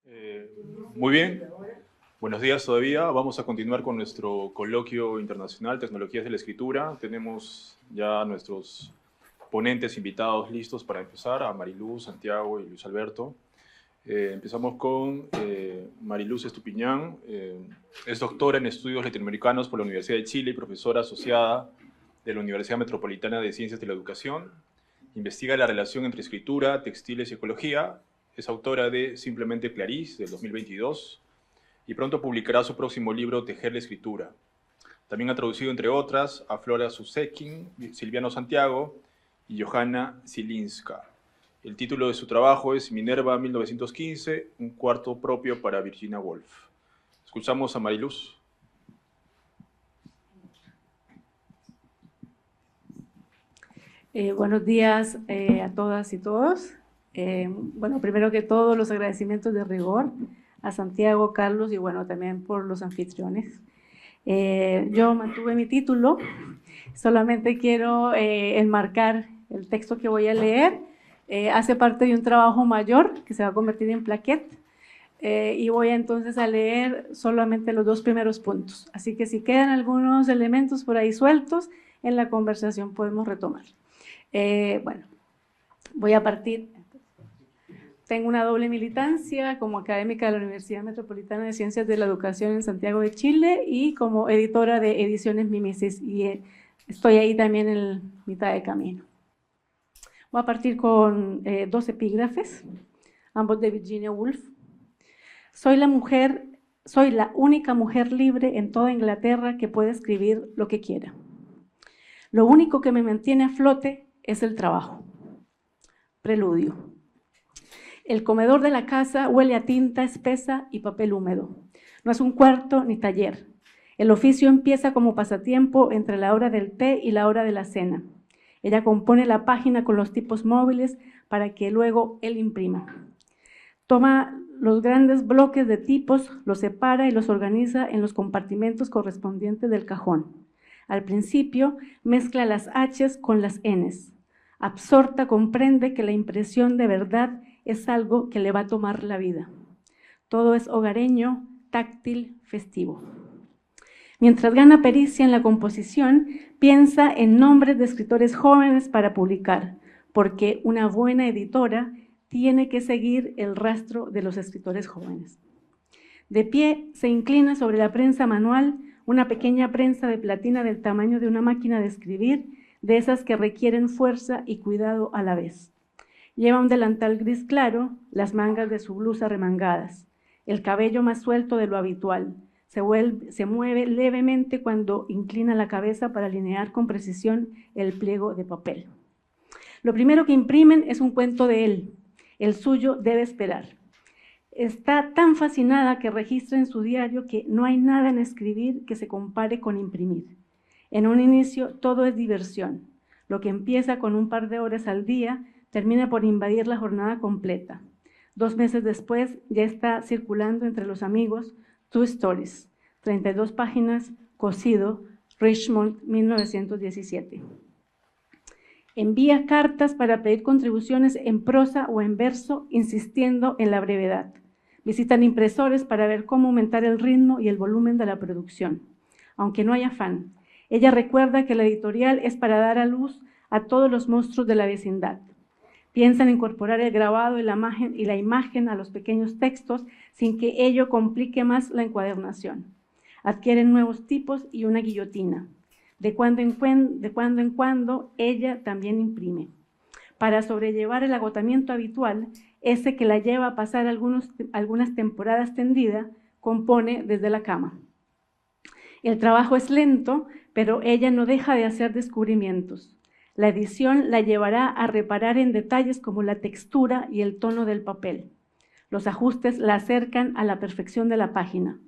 Eh, Muy bien, buenos días todavía. Vamos a continuar con nuestro coloquio internacional, Tecnologías de la Escritura. Tenemos ya nuestros ponentes invitados listos para empezar, a Mariluz, Santiago y Luis Alberto. Empezamos con Mariluz Estupiñán. Es doctora en estudios latinoamericanos por la Universidad de Chile y profesora asociada de la Universidad Metropolitana de Ciencias de la Educación. Investiga la relación entre escritura, textiles y ecología. Es autora de Simplemente Clarís, del 2022, y pronto publicará su próximo libro, Tejer la Escritura. También ha traducido, entre otras, a Flora Susekin, Silviano Santiago y Johanna Zilinska. El título de su trabajo es Minerva 1915, un cuarto propio para Virginia Woolf. Escuchamos a Mariluz. Buenos días a todas y todos. Bueno, primero que todo, los agradecimientos de rigor a Santiago, Carlos y bueno, también por los anfitriones. Yo mantuve mi título, solamente quiero enmarcar el texto que voy a leer. Hace parte de un trabajo mayor que se va a convertir en plaquette y voy entonces a leer solamente los dos primeros puntos. Así que si quedan algunos elementos por ahí sueltos, en la conversación podemos retomar. Bueno, voy a partir. Tengo una doble militancia como académica de la Universidad Metropolitana de Ciencias de la Educación en Santiago de Chile y como editora de Ediciones Mimesis, y estoy ahí también en mitad de camino. Voy a partir con dos epígrafes, ambos de Virginia Woolf. Soy la única mujer libre en toda Inglaterra que puede escribir lo que quiera. Lo único que me mantiene a flote es el trabajo. Preludio. El comedor de la casa huele a tinta espesa y papel húmedo. No es un cuarto ni taller. El oficio empieza como pasatiempo entre la hora del té y la hora de la cena. Ella compone la página con los tipos móviles para que luego él imprima. Toma los grandes bloques de tipos, los separa y los organiza en los compartimentos correspondientes del cajón. Al principio, mezcla las H's con las N's. Absorta comprende que la impresión de verdad es algo que le va a tomar la vida. Todo es hogareño, táctil, festivo. Mientras gana pericia en la composición, piensa en nombres de escritores jóvenes para publicar, porque una buena editora tiene que seguir el rastro de los escritores jóvenes. De pie, se inclina sobre la prensa manual, una pequeña prensa de platina del tamaño de una máquina de escribir, de esas que requieren fuerza y cuidado a la vez. Lleva un delantal gris claro, las mangas de su blusa remangadas, el cabello más suelto de lo habitual. Se mueve levemente cuando inclina la cabeza para alinear con precisión el pliego de papel. Lo primero que imprimen es un cuento de él. El suyo debe esperar. Está tan fascinada que registra en su diario que no hay nada en escribir que se compare con imprimir. En un inicio todo es diversión. Lo que empieza con un par de horas al día termina por invadir la jornada completa. 2 meses después ya está circulando entre los amigos Two Stories, 32 páginas, cosido, Richmond, 1917. Envía cartas para pedir contribuciones en prosa o en verso, insistiendo en la brevedad. Visitan impresores para ver cómo aumentar el ritmo y el volumen de la producción. Aunque no hay afán, ella recuerda que la editorial es para dar a luz a todos los monstruos de la vecindad. Piensa en incorporar el grabado y la imagen a los pequeños textos sin que ello complique más la encuadernación. Adquieren nuevos tipos y una guillotina. De cuando en cuando, ella también imprime. Para sobrellevar el agotamiento habitual, ese que la lleva a pasar algunas temporadas tendida, compone desde la cama. El trabajo es lento, pero ella no deja de hacer descubrimientos. La edición la llevará a reparar en detalles como la textura y el tono del papel. Los ajustes la acercan a la perfección de la página.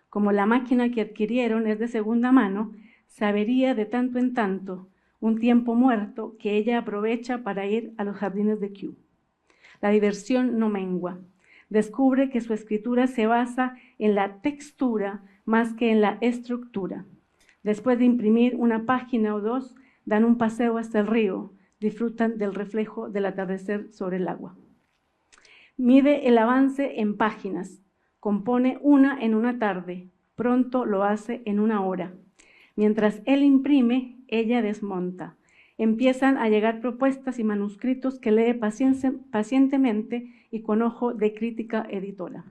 Como la máquina que adquirieron es de segunda mano, se avería de tanto en tanto, un tiempo muerto que ella aprovecha para ir a los jardines de Kew. La diversión no mengua. Descubre que su escritura se basa en la textura más que en la estructura. Después de imprimir una página o dos, dan un paseo hasta el río, disfrutan del reflejo del atardecer sobre el agua. Mide el avance en páginas, compone una en una tarde, pronto lo hace en una hora. Mientras él imprime, ella desmonta. Empiezan a llegar propuestas y manuscritos que lee pacientemente y con ojo de crítica editora.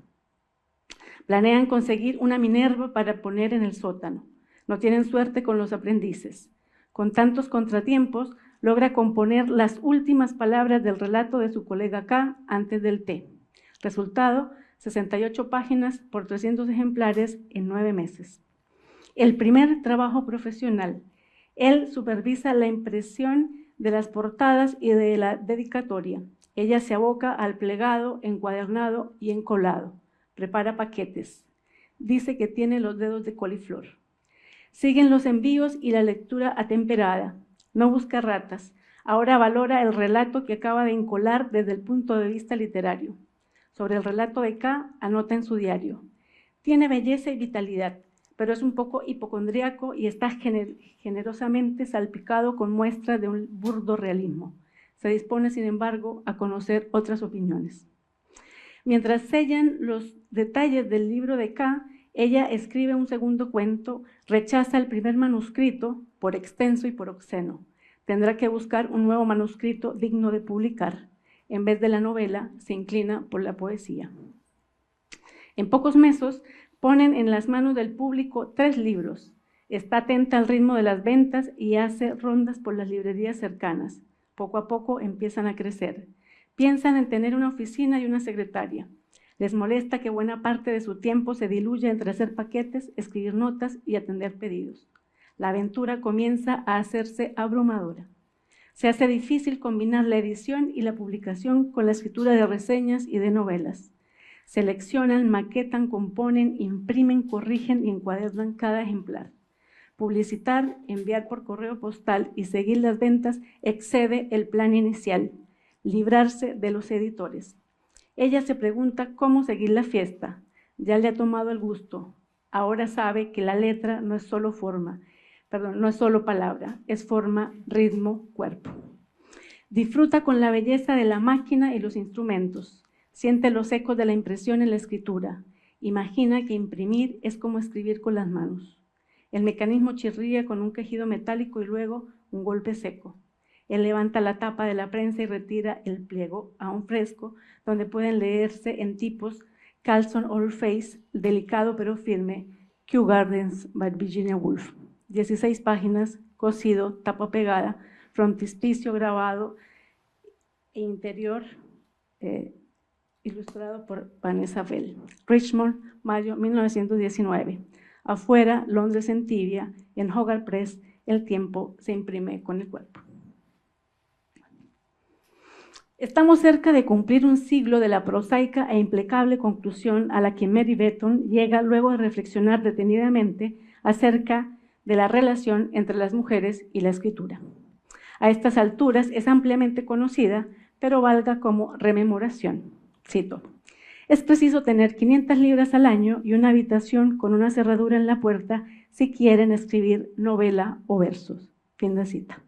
Planean conseguir una Minerva para poner en el sótano. No tienen suerte con los aprendices. Con tantos contratiempos, logra componer las últimas palabras del relato de su colega K antes del té. Resultado, 68 páginas por 300 ejemplares en 9 meses. El primer trabajo profesional. Él supervisa la impresión de las portadas y de la dedicatoria. Ella se aboca al plegado, encuadernado y encolado. Prepara paquetes. Dice que tiene los dedos de coliflor. Siguen los envíos y la lectura atemperada. No busca ratas. Ahora valora el relato que acaba de encolar desde el punto de vista literario. Sobre el relato de K, anota en su diario. Tiene belleza y vitalidad, pero es un poco hipocondríaco y está generosamente salpicado con muestras de un burdo realismo. Se dispone, sin embargo, a conocer otras opiniones. Mientras sellan los detalles del libro de K, ella escribe un segundo cuento, rechaza el primer manuscrito por extenso y por obsceno. Tendrá que buscar un nuevo manuscrito digno de publicar. En vez de la novela, se inclina por la poesía. En pocos meses, ponen en las manos del público 3 libros. Está atenta al ritmo de las ventas y hace rondas por las librerías cercanas. Poco a poco empiezan a crecer. Piensan en tener una oficina y una secretaria. Les molesta que buena parte de su tiempo se diluya entre hacer paquetes, escribir notas y atender pedidos. La aventura comienza a hacerse abrumadora. Se hace difícil combinar la edición y la publicación con la escritura de reseñas y de novelas. Seleccionan, maquetan, componen, imprimen, corrigen y encuadernan cada ejemplar. Publicitar, enviar por correo postal y seguir las ventas excede el plan inicial. Librarse de los editores. Ella se pregunta cómo seguir la fiesta. Ya le ha tomado el gusto. Ahora sabe que la letra no es solo palabra, es forma, ritmo, cuerpo. Disfruta con la belleza de la máquina y los instrumentos. Siente los ecos de la impresión en la escritura. Imagina que imprimir es como escribir con las manos. El mecanismo chirría con un quejido metálico y luego un golpe seco. Él levanta la tapa de la prensa y retira el pliego aún fresco, donde pueden leerse en tipos Carlson Old Face, delicado pero firme, Kew Gardens by Virginia Woolf. 16 páginas, cosido, tapa pegada, frontispicio grabado e interior ilustrado por Vanessa Bell. Richmond, mayo 1919. Afuera, Londres en tibia, en Hogarth Press, el tiempo se imprime con el cuerpo. Estamos cerca de cumplir un siglo de la prosaica e implacable conclusión a la que Mary Benton llega luego de reflexionar detenidamente acerca de la relación entre las mujeres y la escritura. A estas alturas es ampliamente conocida, pero valga como rememoración. Cito: es preciso tener 500 libras al año y una habitación con una cerradura en la puerta si quieren escribir novela o versos. Fin de cita.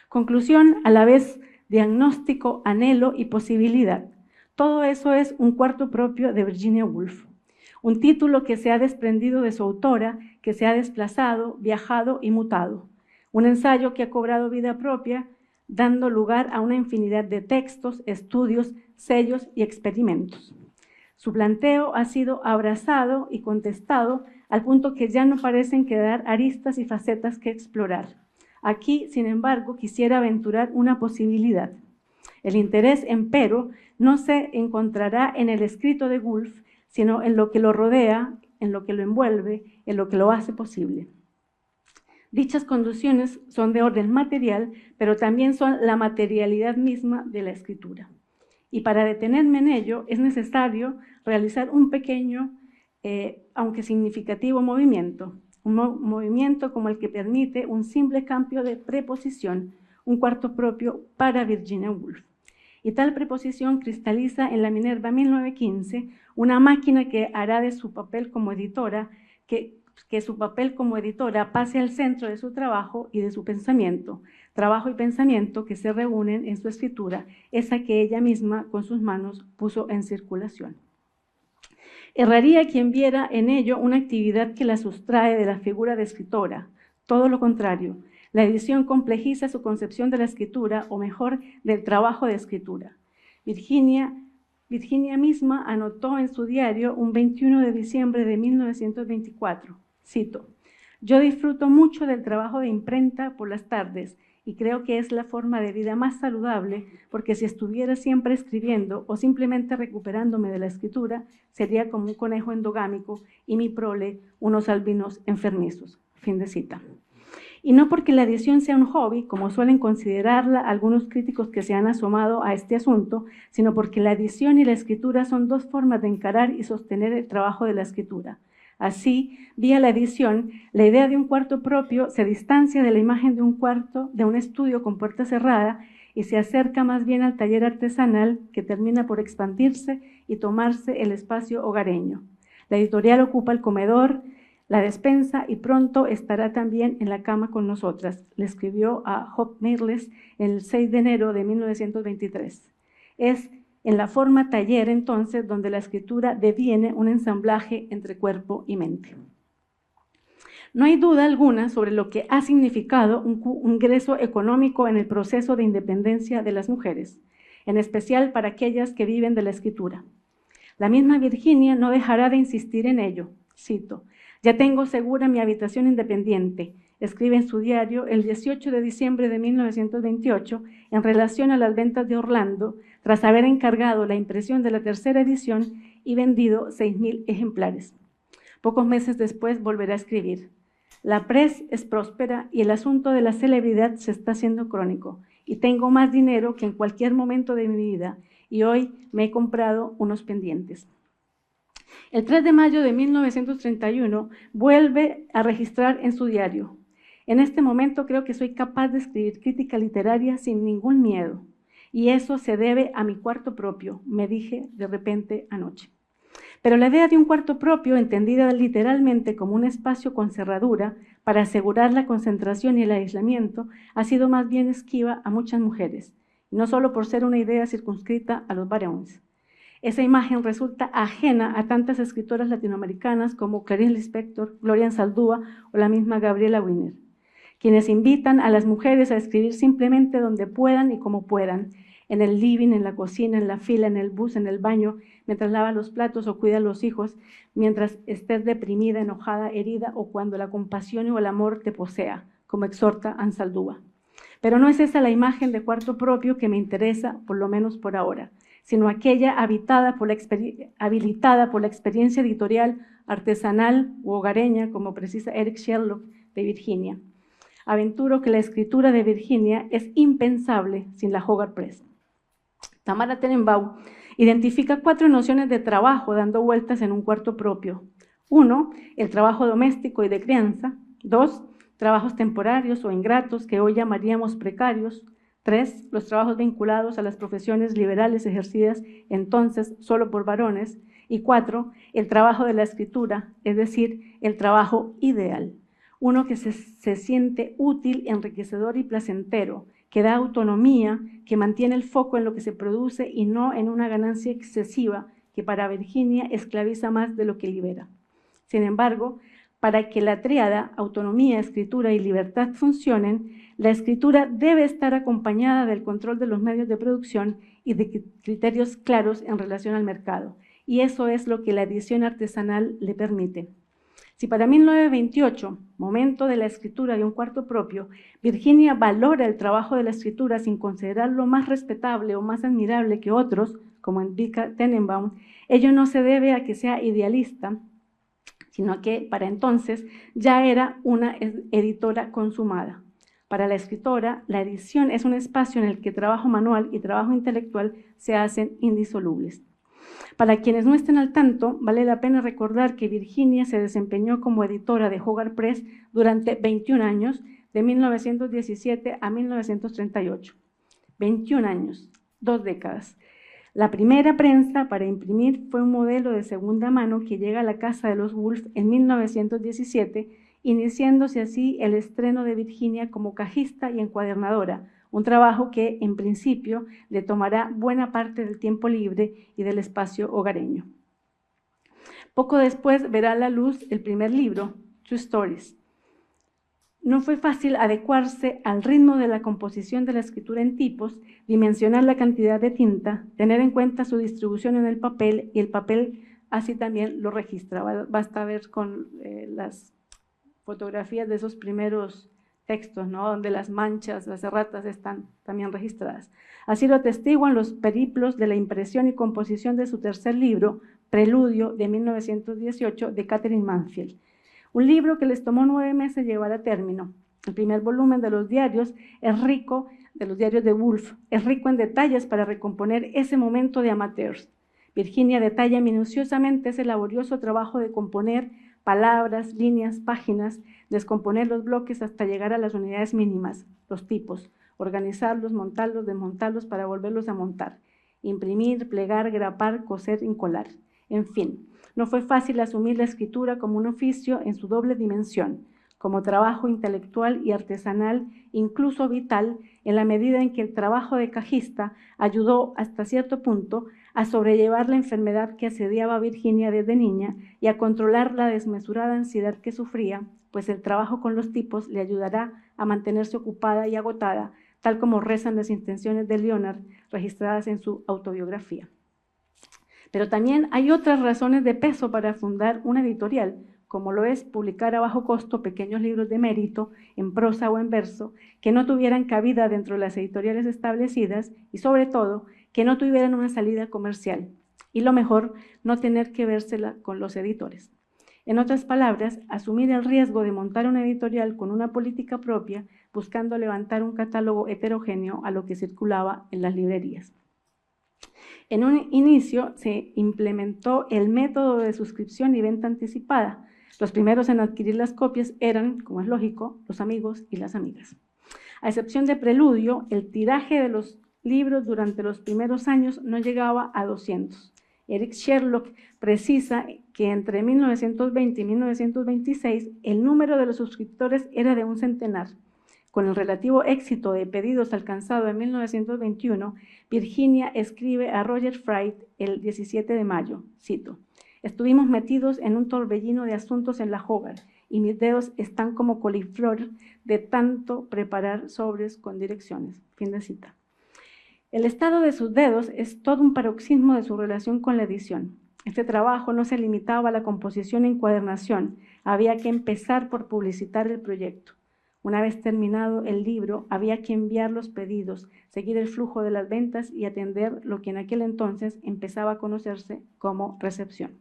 Conclusión a la vez diagnóstico, anhelo y posibilidad. Todo eso es un cuarto propio de Virginia Woolf. Un título que se ha desprendido de su autora, que se ha desplazado, viajado y mutado. Un ensayo que ha cobrado vida propia, dando lugar a una infinidad de textos, estudios, sellos y experimentos. Su planteo ha sido abrazado y contestado al punto que ya no parecen quedar aristas y facetas que explorar. Aquí, sin embargo, quisiera aventurar una posibilidad. El interés, empero, no se encontrará en el escrito de Woolf, sino en lo que lo rodea, en lo que lo envuelve, en lo que lo hace posible. Dichas condiciones son de orden material, pero también son la materialidad misma de la escritura. Y para detenerme en ello es necesario realizar un pequeño, aunque significativo movimiento. Un movimiento como el que permite un simple cambio de preposición, un cuarto propio para Virginia Woolf. Y tal preposición cristaliza en la Minerva 1915, una máquina que hará de su papel como editora, que que su papel como editora pase al centro de su trabajo y de su pensamiento. Trabajo y pensamiento que se reúnen en su escritura, esa que ella misma con sus manos puso en circulación. Erraría quien viera en ello una actividad que la sustrae de la figura de escritora. Todo lo contrario, la edición complejiza su concepción de la escritura, o mejor, del trabajo de escritura. Virginia misma anotó en su diario un 21 de diciembre de 1924, cito: «Yo disfruto mucho del trabajo de imprenta por las tardes y creo que es la forma de vida más saludable, porque si estuviera siempre escribiendo o simplemente recuperándome de la escritura, sería como un conejo endogámico y mi prole unos albinos enfermizos». Fin de cita. Y no porque la edición sea un hobby, como suelen considerarla algunos críticos que se han asomado a este asunto, sino porque la edición y la escritura son dos formas de encarar y sostener el trabajo de la escritura. Así, vía la edición, la idea de un cuarto propio se distancia de la imagen de un cuarto, de un estudio con puerta cerrada, y se acerca más bien al taller artesanal que termina por expandirse y tomarse el espacio hogareño. La editorial ocupa el comedor, la despensa, y pronto estará también en la cama con nosotras, le escribió a Hope Mirles el 6 de enero de 1923. Es en la forma taller, entonces, donde la escritura deviene un ensamblaje entre cuerpo y mente. No hay duda alguna sobre lo que ha significado un ingreso económico en el proceso de independencia de las mujeres, en especial para aquellas que viven de la escritura. La misma Virginia no dejará de insistir en ello. Cito: «Ya tengo segura mi habitación independiente», escribe en su diario el 18 de diciembre de 1928 en relación a las ventas de Orlando, tras haber encargado la impresión de la tercera edición y vendido 6.000 ejemplares. Pocos meses después volverá a escribir: «La press es próspera y el asunto de la celebridad se está haciendo crónico, y tengo más dinero que en cualquier momento de mi vida, y hoy me he comprado unos pendientes». El 3 de mayo de 1931 vuelve a registrar en su diario: «En este momento creo que soy capaz de escribir crítica literaria sin ningún miedo, y eso se debe a mi cuarto propio», me dije de repente anoche. Pero la idea de un cuarto propio, entendida literalmente como un espacio con cerradura para asegurar la concentración y el aislamiento, ha sido más bien esquiva a muchas mujeres, no solo por ser una idea circunscrita a los varones. Esa imagen resulta ajena a tantas escritoras latinoamericanas como Clarice Lispector, Gloria Anzaldúa o la misma Gabriela Wiener, quienes invitan a las mujeres a escribir simplemente donde puedan y como puedan, en el living, en la cocina, en la fila, en el bus, en el baño, mientras lava los platos o cuida a los hijos, mientras estés deprimida, enojada, herida o cuando la compasión o el amor te posea, como exhorta Anzaldúa. Pero no es esa la imagen de cuarto propio que me interesa, por lo menos por ahora, sino aquella habilitada por la experiencia editorial, artesanal u hogareña, como precisa Eric Sherlock, de Virginia. Aventuro que la escritura de Virginia es impensable sin la Hogarth Press. Tamara Tenenbaum identifica 4 nociones de trabajo dando vueltas en un cuarto propio. 1, el trabajo doméstico y de crianza. 2, trabajos temporarios o ingratos que hoy llamaríamos precarios. 3, los trabajos vinculados a las profesiones liberales ejercidas entonces solo por varones. Y 4, el trabajo de la escritura, es decir, el trabajo ideal. Uno que se siente útil, enriquecedor y placentero, que da autonomía, que mantiene el foco en lo que se produce y no en una ganancia excesiva que para Virginia esclaviza más de lo que libera. Sin embargo, para que la tríada autonomía, escritura y libertad funcionen, la escritura debe estar acompañada del control de los medios de producción y de criterios claros en relación al mercado. Y eso es lo que la edición artesanal le permite. Si para 1928, momento de la escritura de un cuarto propio, Virginia valora el trabajo de la escritura sin considerarlo más respetable o más admirable que otros, como indica Tenenbaum, ello no se debe a que sea idealista, sino que para entonces ya era una editora consumada. Para la escritora, la edición es un espacio en el que trabajo manual y trabajo intelectual se hacen indisolubles. Para quienes no estén al tanto, vale la pena recordar que Virginia se desempeñó como editora de Hogarth Press durante 21 años, de 1917 a 1938. 21 años, 2 décadas. La primera prensa para imprimir fue un modelo de segunda mano que llega a la casa de los Woolf en 1917, iniciándose así el estreno de Virginia como cajista y encuadernadora, un trabajo que, en principio, le tomará buena parte del tiempo libre y del espacio hogareño. Poco después verá la luz el primer libro, True Stories. No fue fácil adecuarse al ritmo de la composición de la escritura en tipos, dimensionar la cantidad de tinta, tener en cuenta su distribución en el papel, y el papel así también lo registra. Basta ver con las fotografías de esos primeros textos, ¿no?, donde las manchas, las erratas están también registradas. Así lo atestiguan los periplos de la impresión y composición de su tercer libro, Preludio, de 1918, de Catherine Mansfield. Un libro que les tomó 9 meses llevar a término. El primer volumen de los diarios es rico, de los diarios de Woolf, es rico en detalles para recomponer ese momento de amateurs. Virginia detalla minuciosamente ese laborioso trabajo de componer palabras, líneas, páginas, descomponer los bloques hasta llegar a las unidades mínimas, los tipos, organizarlos, montarlos, desmontarlos para volverlos a montar, imprimir, plegar, grapar, coser, encolar. En fin, no fue fácil asumir la escritura como un oficio en su doble dimensión, como trabajo intelectual y artesanal, incluso vital, en la medida en que el trabajo de cajista ayudó hasta cierto punto a sobrellevar la enfermedad que asediaba a Virginia desde niña y a controlar la desmesurada ansiedad que sufría, pues el trabajo con los tipos le ayudará a mantenerse ocupada y agotada, tal como rezan las intenciones de Leonard registradas en su autobiografía. Pero también hay otras razones de peso para fundar una editorial, como lo es publicar a bajo costo pequeños libros de mérito, en prosa o en verso, que no tuvieran cabida dentro de las editoriales establecidas y, sobre todo, que no tuvieran una salida comercial. Y lo mejor, no tener que vérsela con los editores. En otras palabras, asumir el riesgo de montar una editorial con una política propia, buscando levantar un catálogo heterogéneo a lo que circulaba en las librerías. En un inicio se implementó el método de suscripción y venta anticipada. Los primeros en adquirir las copias eran, como es lógico, los amigos y las amigas. A excepción de Preludio, el tiraje de los libros durante los primeros años no llegaba a 200. Eric Sherlock precisa que entre 1920 y 1926 el número de los suscriptores era de un centenar. Con el relativo éxito de pedidos alcanzado en 1921, Virginia escribe a Roger Fried el 17 de mayo, cito: «Estuvimos metidos en un torbellino de asuntos en la Hogarth y mis dedos están como coliflor de tanto preparar sobres con direcciones». Fin de cita. El estado de sus dedos es todo un paroxismo de su relación con la edición. Este trabajo no se limitaba a la composición e encuadernación, había que empezar por publicitar el proyecto. Una vez terminado el libro, había que enviar los pedidos, seguir el flujo de las ventas y atender lo que en aquel entonces empezaba a conocerse como recepción.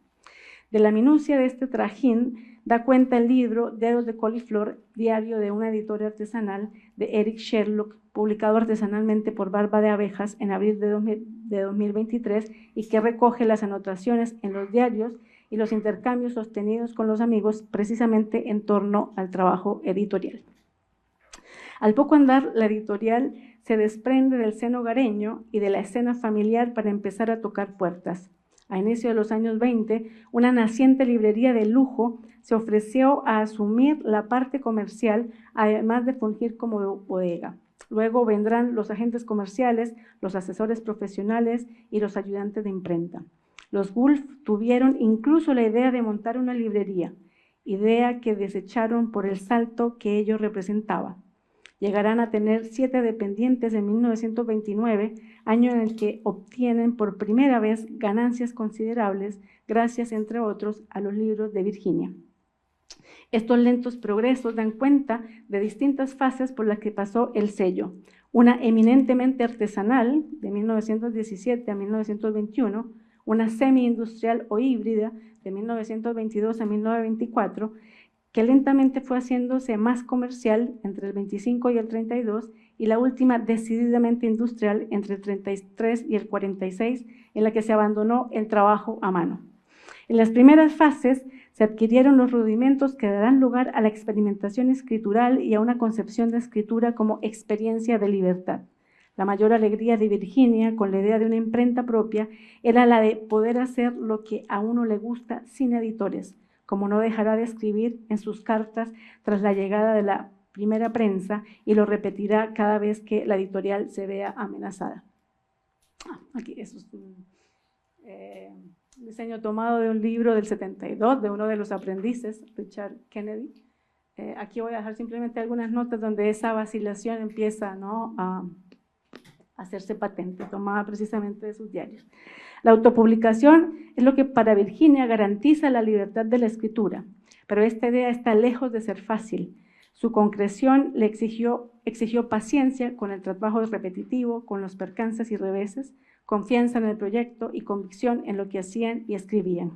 De la minucia de este trajín da cuenta el libro Dedos de coliflor, diario de una editora artesanal de Eric Sherlock, publicado artesanalmente por Barba de Abejas en abril de 2023 y que recoge las anotaciones en los diarios y los intercambios sostenidos con los amigos precisamente en torno al trabajo editorial. Al poco andar, la editorial se desprende del seno hogareño y de la escena familiar para empezar a tocar puertas. A inicio de los años 20, una naciente librería de lujo se ofreció a asumir la parte comercial, además de fungir como bodega. Luego vendrán los agentes comerciales, los asesores profesionales y los ayudantes de imprenta. Los Woolf tuvieron incluso la idea de montar una librería, idea que desecharon por el salto que ello representaba. Llegarán a tener 7 dependientes en 1929, año en el que obtienen por primera vez ganancias considerables, gracias, entre otros, a los libros de Virginia. Estos lentos progresos dan cuenta de distintas fases por las que pasó el sello. Una eminentemente artesanal, de 1917 a 1921, una semi-industrial o híbrida, de 1922 a 1924, que lentamente fue haciéndose más comercial entre el 25 y el 32, y la última decididamente industrial entre el 33 y el 46, en la que se abandonó el trabajo a mano. En las primeras fases se adquirieron los rudimentos que darán lugar a la experimentación escritural y a una concepción de escritura como experiencia de libertad. La mayor alegría de Virginia, con la idea de una imprenta propia, era la de poder hacer lo que a uno le gusta sin editores, como no dejará de escribir en sus cartas tras la llegada de la primera prensa y lo repetirá cada vez que la editorial se vea amenazada. Aquí, eso es un diseño tomado de un libro del 72, de uno de los aprendices, Richard Kennedy. Aquí voy a dejar simplemente algunas notas donde esa vacilación empieza, ¿no?, a hacerse patente, tomada precisamente de sus diarios. La autopublicación es lo que para Virginia garantiza la libertad de la escritura, pero esta idea está lejos de ser fácil. Su concreción le exigió paciencia con el trabajo repetitivo, con los percances y reveses, confianza en el proyecto y convicción en lo que hacían y escribían.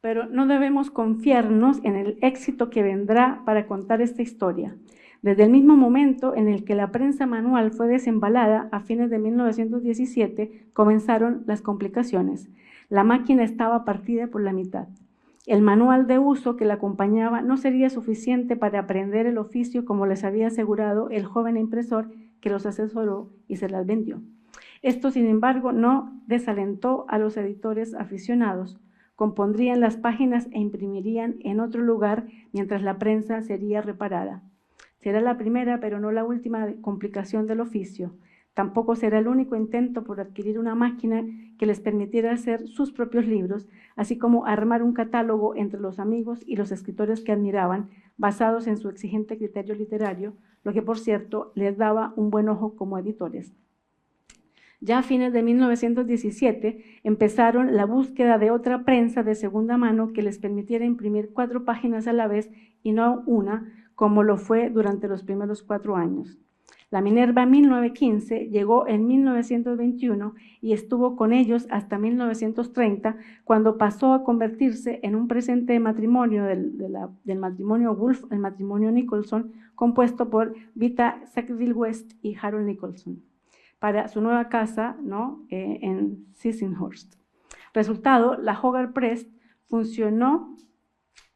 Pero no debemos confiarnos en el éxito que vendrá para contar esta historia. Desde el mismo momento en el que la prensa manual fue desembalada, a fines de 1917, comenzaron las complicaciones. La máquina estaba partida por la mitad. El manual de uso que la acompañaba no sería suficiente para aprender el oficio como les había asegurado el joven impresor que los asesoró y se las vendió. Esto, sin embargo, no desalentó a los editores aficionados. Compondrían las páginas e imprimirían en otro lugar mientras la prensa sería reparada. Será la primera, pero no la última complicación del oficio. Tampoco será el único intento por adquirir una máquina que les permitiera hacer sus propios libros, así como armar un catálogo entre los amigos y los escritores que admiraban, basados en su exigente criterio literario, lo que, por cierto, les daba un buen ojo como editores. Ya a fines de 1917 empezaron la búsqueda de otra prensa de segunda mano que les permitiera imprimir 4 páginas a la vez y no una, como lo fue durante los primeros 4 años. La Minerva 1915 llegó en 1921 y estuvo con ellos hasta 1930, cuando pasó a convertirse en un presente de matrimonio del matrimonio Woolf, el matrimonio Nicholson, compuesto por Vita Sackville West y Harold Nicholson, para su nueva casa, ¿no?, en Sissinghurst. Resultado, la Hogarth Press funcionó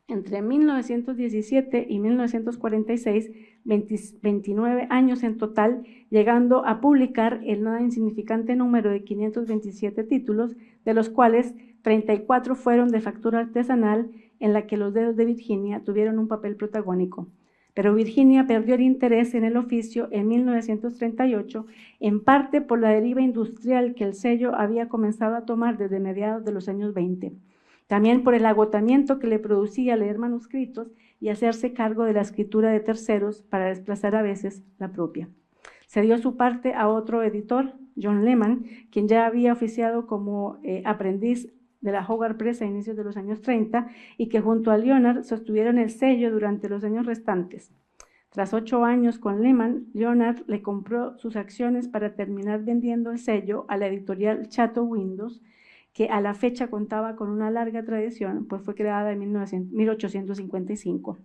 entre 1917 y 1946, 29 años en total, llegando a publicar el nada insignificante número de 527 títulos, de los cuales 34 fueron de factura artesanal, en la que los dedos de Virginia tuvieron un papel protagónico. Pero Virginia perdió el interés en el oficio en 1938, en parte por la deriva industrial que el sello había comenzado a tomar desde mediados de los años 20. También por el agotamiento que le producía leer manuscritos y hacerse cargo de la escritura de terceros para desplazar a veces la propia. Se dio su parte a otro editor, John Lehman, quien ya había oficiado como aprendiz de la Hogarth Press a inicios de los años 30 y que junto a Leonard sostuvieron el sello durante los años restantes. Tras 8 años con Lehman, Leonard le compró sus acciones para terminar vendiendo el sello a la editorial Chatto Windows, que a la fecha contaba con una larga tradición, pues fue creada en 1855.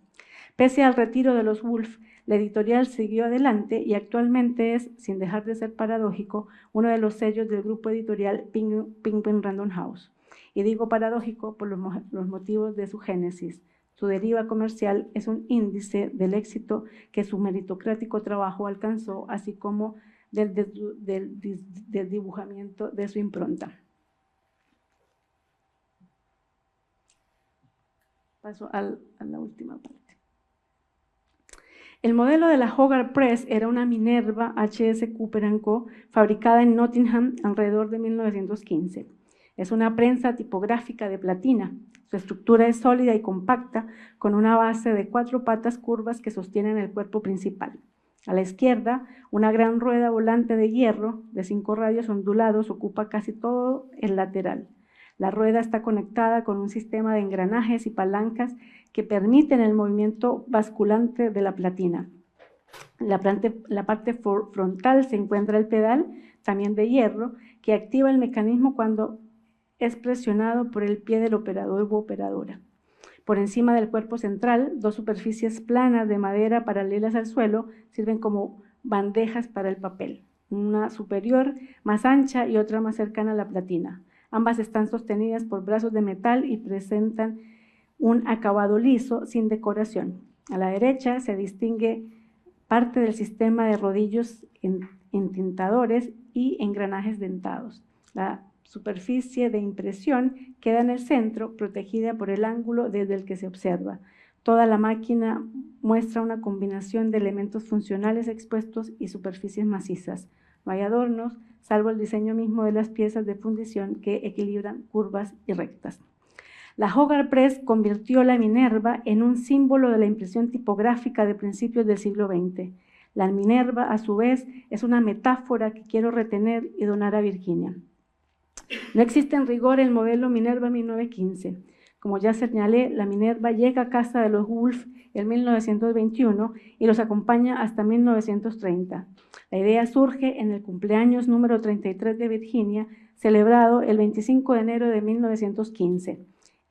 Pese al retiro de los Woolf, la editorial siguió adelante y actualmente es, sin dejar de ser paradójico, uno de los sellos del grupo editorial Penguin Random House. Y digo paradójico por los motivos de su génesis. Su deriva comercial es un índice del éxito que su meritocrático trabajo alcanzó, así como del dibujamiento de su impronta. Paso a la última parte. El modelo de la Hogarth Press era una Minerva H.S. Cooper & Co., fabricada en Nottingham alrededor de 1915. Es una prensa tipográfica de platina. Su estructura es sólida y compacta, con una base de 4 patas curvas que sostienen el cuerpo principal. A la izquierda, una gran rueda volante de hierro de 5 radios ondulados ocupa casi todo el lateral. La rueda está conectada con un sistema de engranajes y palancas que permiten el movimiento basculante de la platina. En la parte frontal se encuentra el pedal, también de hierro, que activa el mecanismo cuando es presionado por el pie del operador u operadora. Por encima del cuerpo central, 2 superficies planas de madera paralelas al suelo sirven como bandejas para el papel, una superior más ancha y otra más cercana a la platina. Ambas están sostenidas por brazos de metal y presentan un acabado liso sin decoración. A la derecha se distingue parte del sistema de rodillos entintadores y engranajes dentados. La superficie de impresión queda en el centro, protegida por el ángulo desde el que se observa. Toda la máquina muestra una combinación de elementos funcionales expuestos y superficies macizas. No hay adornos, salvo el diseño mismo de las piezas de fundición que equilibran curvas y rectas. La Hogarth Press convirtió la Minerva en un símbolo de la impresión tipográfica de principios del siglo XX. La Minerva, a su vez, es una metáfora que quiero retener y donar a Virginia. No existe en rigor el modelo Minerva 1915. Como ya señalé, la Minerva llega a casa de los Woolf en 1921 y los acompaña hasta 1930. La idea surge en el cumpleaños número 33 de Virginia, celebrado el 25 de enero de 1915.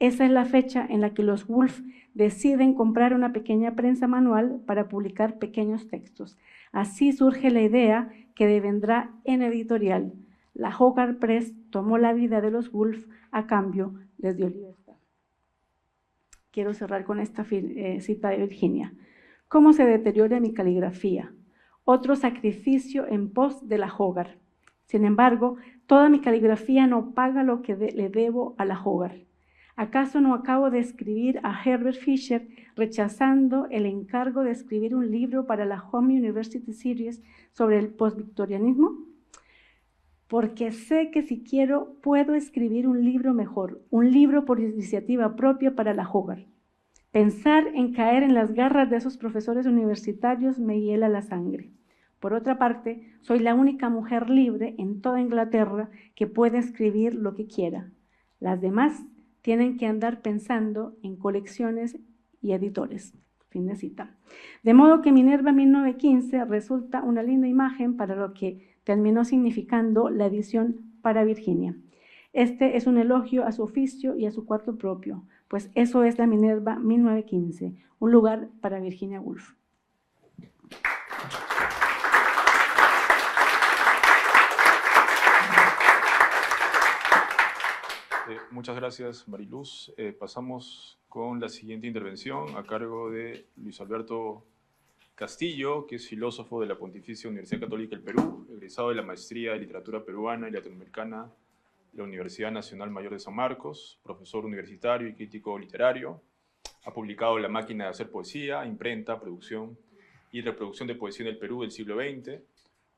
Esa es la fecha en la que los Woolf deciden comprar una pequeña prensa manual para publicar pequeños textos. Así surge la idea que devendrá en editorial. La Hogarth Press tomó la vida de los Woolf, a cambio les dio libertad. Quiero cerrar con esta cita de Virginia. ¿Cómo se deteriora mi caligrafía? Otro sacrificio en pos de la Hogarth. Sin embargo, toda mi caligrafía no paga lo que le debo a la Hogarth. ¿Acaso no acabo de escribir a Herbert Fisher rechazando el encargo de escribir un libro para la Home University Series sobre el postvictorianismo? Porque sé que si quiero puedo escribir un libro mejor, un libro por iniciativa propia para la Hogarth. Pensar en caer en las garras de esos profesores universitarios me hiela la sangre. Por otra parte, soy la única mujer libre en toda Inglaterra que puede escribir lo que quiera. Las demás tienen que andar pensando en colecciones y editores. Fin de cita. De modo que Minerva 1915 resulta una linda imagen para lo que terminó significando la edición para Virginia. Este es un elogio a su oficio y a su cuarto propio, pues eso es la Minerva 1915, un lugar para Virginia Woolf. Muchas gracias, Mariluz. Pasamos con la siguiente intervención a cargo de Luis Alberto Castillo, que es filósofo de la Pontificia Universidad Católica del Perú, egresado de la Maestría de Literatura Peruana y Latinoamericana de la Universidad Nacional Mayor de San Marcos, profesor universitario y crítico literario. Ha publicado La máquina de hacer poesía, imprenta, producción y reproducción de poesía en el Perú del siglo XX,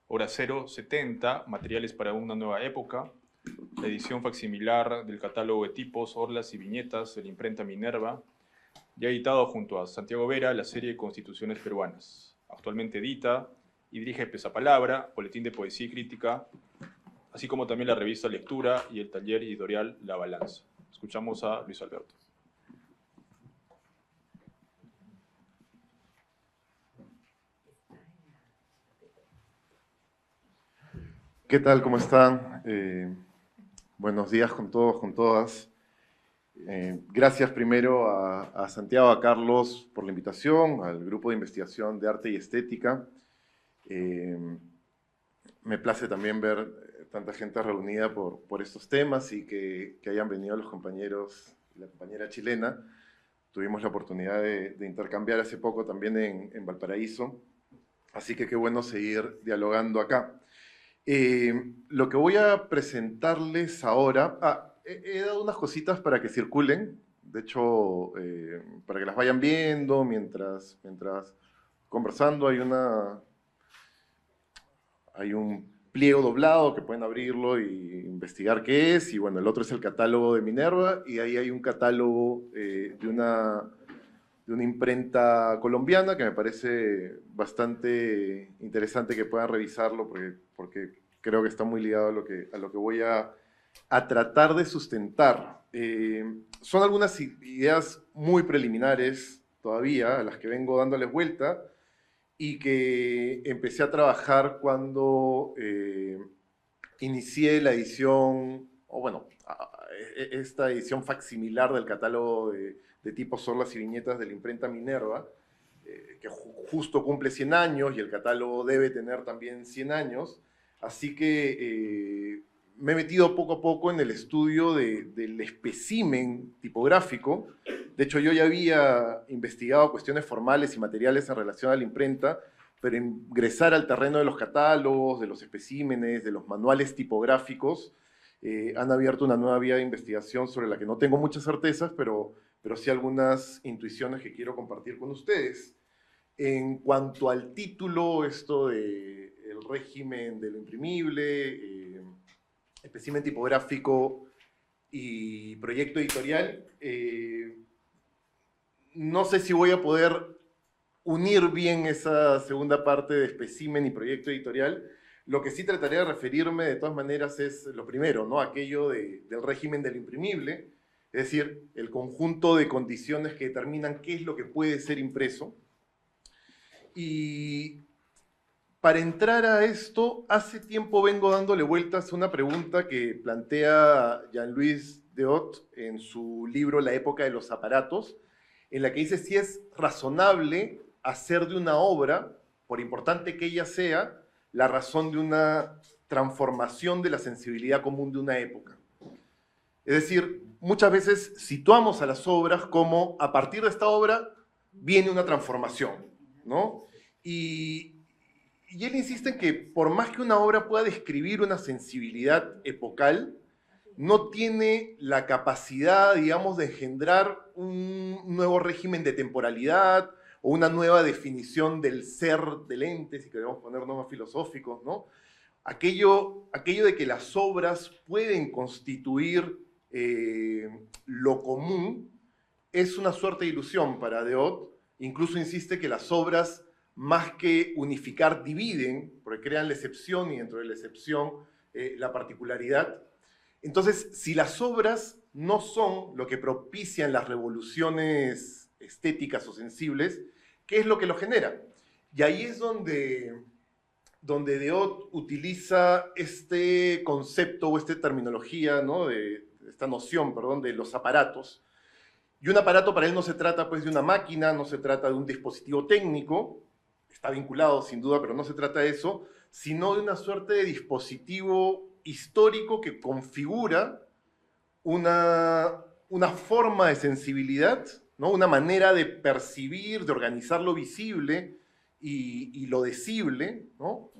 Hora 070, materiales para una nueva época, la edición facsimilar del catálogo de tipos, orlas y viñetas de la imprenta Minerva, y ha editado junto a Santiago Vera la serie Constituciones Peruanas. Actualmente edita y dirige Pesapalabra, boletín de poesía y crítica, así como también la revista Lectura y el taller editorial La Balanza. Escuchamos a Luis Alberto. ¿Qué tal? ¿Cómo están? Buenos días con todos, con todas. Gracias primero a Santiago, a Carlos por la invitación, al grupo de investigación de arte y estética. Me place también ver tanta gente reunida por estos temas y que hayan venido los compañeros y la compañera chilena. Tuvimos la oportunidad de intercambiar hace poco también en Valparaíso, así que qué bueno seguir dialogando acá. Lo que voy a presentarles ahora, he dado unas cositas para que circulen, de hecho, para que las vayan viendo mientras conversando. Hay un pliego doblado que pueden abrirlo e investigar qué es, y bueno, el otro es el catálogo de Minerva, y ahí hay un catálogo de una imprenta colombiana que me parece bastante interesante que puedan revisarlo porque creo que está muy ligado a lo que voy a tratar de sustentar. Son algunas ideas muy preliminares todavía, a las que vengo dándoles vuelta y que empecé a trabajar cuando inicié la edición, o bueno, esta edición facsimilar del catálogo de tipos, orlas y viñetas de la imprenta Minerva, que justo cumple 100 años y el catálogo debe tener también 100 años. Así que me he metido poco a poco en el estudio del espécimen tipográfico. De hecho, yo ya había investigado cuestiones formales y materiales en relación a la imprenta, pero ingresar al terreno de los catálogos, de los especímenes, de los manuales tipográficos, han abierto una nueva vía de investigación sobre la que no tengo muchas certezas, pero sí algunas intuiciones que quiero compartir con ustedes. En cuanto al título, esto de el régimen de lo imprimible, espécimen tipográfico y proyecto editorial, no sé si voy a poder unir bien esa segunda parte de espécimen y proyecto editorial. Lo que sí trataré de referirme de todas maneras es lo primero, ¿no? Aquello del régimen de lo imprimible, es decir, el conjunto de condiciones que determinan qué es lo que puede ser impreso. Y para entrar a esto, hace tiempo vengo dándole vueltas a una pregunta que plantea Jean-Louis Dehotte en su libro La época de los aparatos, en la que dice si es razonable hacer de una obra, por importante que ella sea, la razón de una transformación de la sensibilidad común de una época. Es decir, muchas veces situamos a las obras como a partir de esta obra viene una transformación, ¿no? Y él insiste en que por más que una obra pueda describir una sensibilidad epocal, no tiene la capacidad, digamos, de engendrar un nuevo régimen de temporalidad o una nueva definición del ser del ente, si queremos ponernos más filosóficos, ¿no? Aquello de que las obras pueden constituir lo común es una suerte de ilusión para Dehotte. Incluso insiste que las obras, más que unificar, dividen, porque crean la excepción y dentro de la excepción la particularidad. Entonces, si las obras no son lo que propician las revoluciones estéticas o sensibles, ¿qué es lo que lo genera? Y ahí es donde Dehotte utiliza este concepto o esta terminología, ¿no? Esta noción, perdón, de los aparatos. Y un aparato para él no se trata pues de una máquina, no se trata de un dispositivo técnico, está vinculado sin duda, pero no se trata de eso, sino de una suerte de dispositivo histórico que configura una forma de sensibilidad, ¿no? Una manera de percibir, de organizar lo visible y lo decible, ¿no?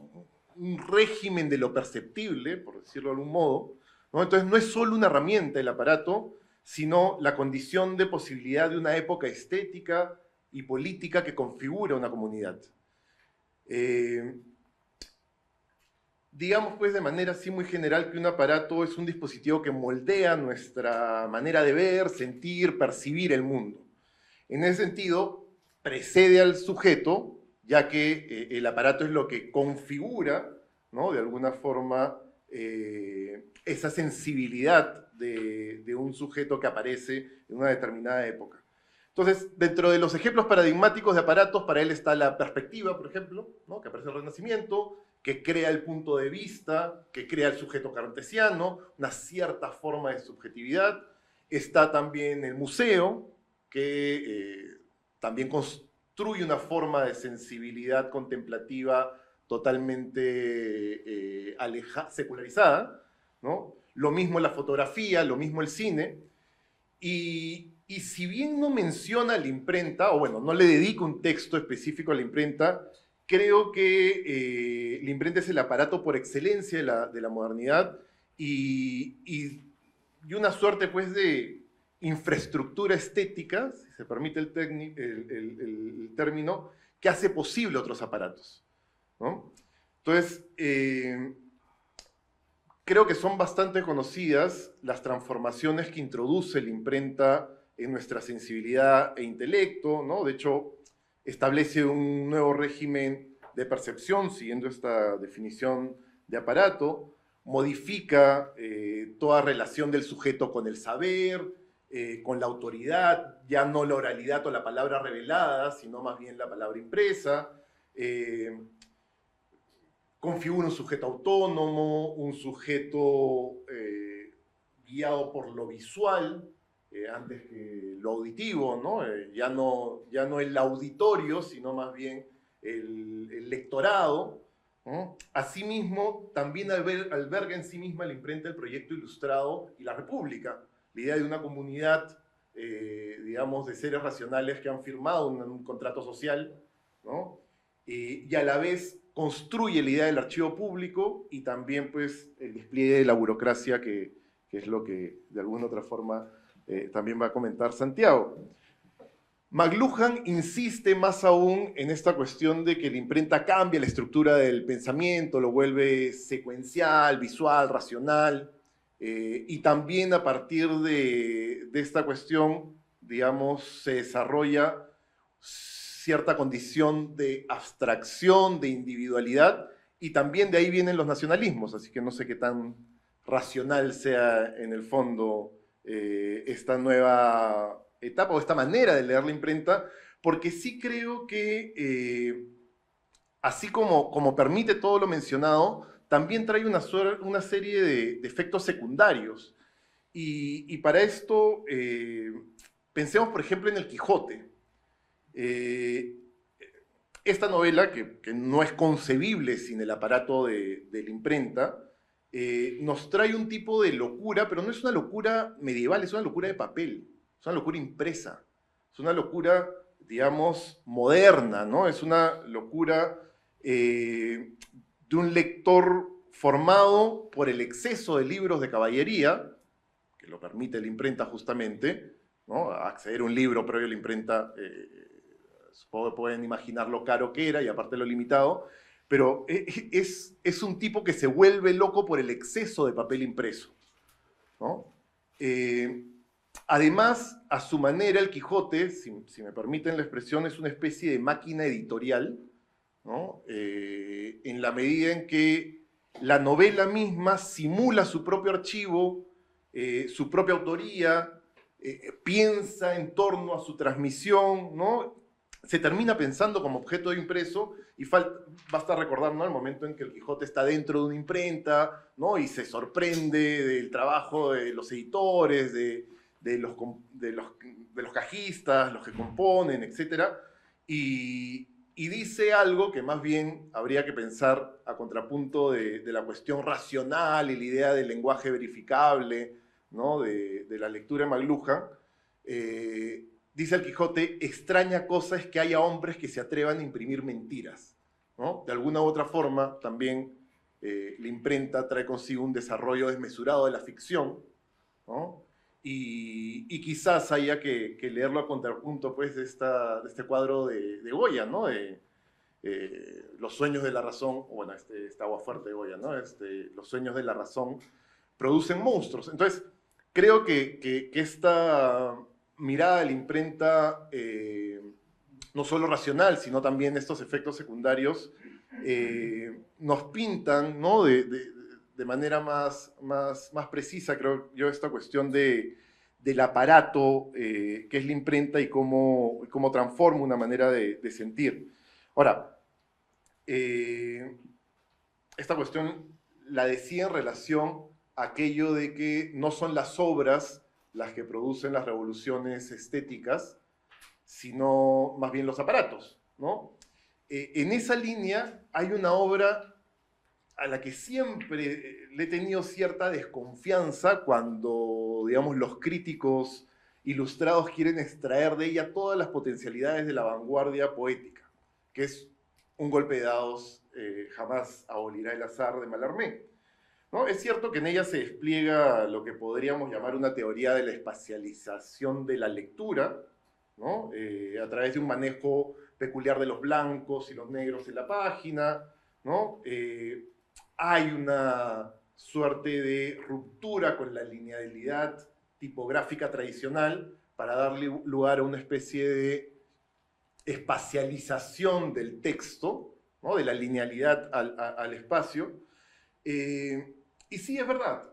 Un régimen de lo perceptible, por decirlo de algún modo, ¿no? Entonces no es solo una herramienta el aparato, sino la condición de posibilidad de una época estética y política que configura una comunidad. Digamos pues de manera así muy general que un aparato es un dispositivo que moldea nuestra manera de ver, sentir, percibir el mundo. En ese sentido, precede al sujeto, ya que el aparato es lo que configura, ¿no? De alguna forma, esa sensibilidad de un sujeto que aparece en una determinada época. Entonces, dentro de los ejemplos paradigmáticos de aparatos, para él está la perspectiva, por ejemplo, ¿no? Que aparece en el Renacimiento, que crea el punto de vista, que crea el sujeto cartesiano, una cierta forma de subjetividad. Está también el museo, que también construye una forma de sensibilidad contemplativa totalmente secularizada, ¿no? Lo mismo la fotografía, lo mismo el cine. Y si bien no menciona la imprenta, o bueno, no le dedica un texto específico a la imprenta, creo que la imprenta es el aparato por excelencia de la modernidad y una suerte pues de infraestructura estética, si se permite el término, que hace posible otros aparatos, ¿no? Entonces, creo que son bastante conocidas las transformaciones que introduce la imprenta en nuestra sensibilidad e intelecto, ¿no? De hecho, establece un nuevo régimen de percepción, siguiendo esta definición de aparato, modifica toda relación del sujeto con el saber, con la autoridad, ya no la oralidad o la palabra revelada, sino más bien la palabra impresa, configura un sujeto autónomo, un sujeto guiado por lo visual, antes que lo auditivo, ¿no? Ya no el auditorio, sino más bien el lectorado, ¿no? Asimismo, también alberga en sí misma la imprenta del Proyecto Ilustrado y la República, la idea de una comunidad, digamos, de seres racionales que han firmado un contrato social, ¿no? y a la vez construye la idea del archivo público y también pues el despliegue de la burocracia que es lo que de alguna otra forma también va a comentar Santiago. McLuhan insiste más aún en esta cuestión de que la imprenta cambia la estructura del pensamiento, lo vuelve secuencial, visual, racional, y también a partir de esta cuestión, digamos, se desarrolla cierta condición de abstracción, de individualidad, y también de ahí vienen los nacionalismos, así que no sé qué tan racional sea en el fondo esta nueva etapa o esta manera de leer la imprenta, porque sí creo que, así como permite todo lo mencionado, también trae una serie de efectos secundarios. Y para esto, pensemos, por ejemplo, en El Quijote. Esta novela, que no es concebible sin el aparato de la imprenta, nos trae un tipo de locura, pero no es una locura medieval, es una locura de papel, es una locura impresa, es una locura, digamos, moderna, ¿no? Es una locura de un lector formado por el exceso de libros de caballería, que lo permite la imprenta justamente, ¿no? Acceder a un libro previo a la imprenta, supongo que pueden imaginar lo caro que era y aparte lo limitado, pero es un tipo que se vuelve loco por el exceso de papel impreso, ¿no? Además, a su manera, el Quijote, si me permiten la expresión, es una especie de máquina editorial, ¿no? En la medida en que la novela misma simula su propio archivo, su propia autoría, piensa en torno a su transmisión, ¿no? Se termina pensando como objeto de impreso y basta recordar, ¿no?, el momento en que el Quijote está dentro de una imprenta, ¿no?, y se sorprende del trabajo de los editores, de los cajistas, los que componen, etc. Y dice algo que más bien habría que pensar a contrapunto de la cuestión racional y la idea del lenguaje verificable, ¿no?, de la lectura de McLuhan. Dice el Quijote, extraña cosa es que haya hombres que se atrevan a imprimir mentiras, ¿no? De alguna u otra forma, también la imprenta trae consigo un desarrollo desmesurado de la ficción, ¿no? Y quizás haya que leerlo a contrapunto, pues, de este cuadro de Goya, ¿no? De Los sueños de la razón, bueno, esta agua fuerte de Goya, ¿no? Los sueños de la razón producen monstruos. Entonces, creo que esta mirada de la imprenta, no solo racional, sino también estos efectos secundarios, nos pintan, ¿no?, de manera más precisa, creo yo, esta cuestión del aparato que es la imprenta y cómo transforma una manera de sentir. Ahora, esta cuestión la decía en relación a aquello de que no son las obras las que producen las revoluciones estéticas, sino más bien los aparatos, ¿no? En esa línea hay una obra a la que siempre le he tenido cierta desconfianza cuando, digamos, los críticos ilustrados quieren extraer de ella todas las potencialidades de la vanguardia poética, que es Un golpe de dados jamás abolirá el azar de Mallarmé, ¿no? Es cierto que en ella se despliega lo que podríamos llamar una teoría de la espacialización de la lectura, ¿no? A través de un manejo peculiar de los blancos y los negros en la página, ¿no? Hay una suerte de ruptura con la linealidad tipográfica tradicional para darle lugar a una especie de espacialización del texto, ¿no?, de la linealidad al espacio. Y sí, es verdad,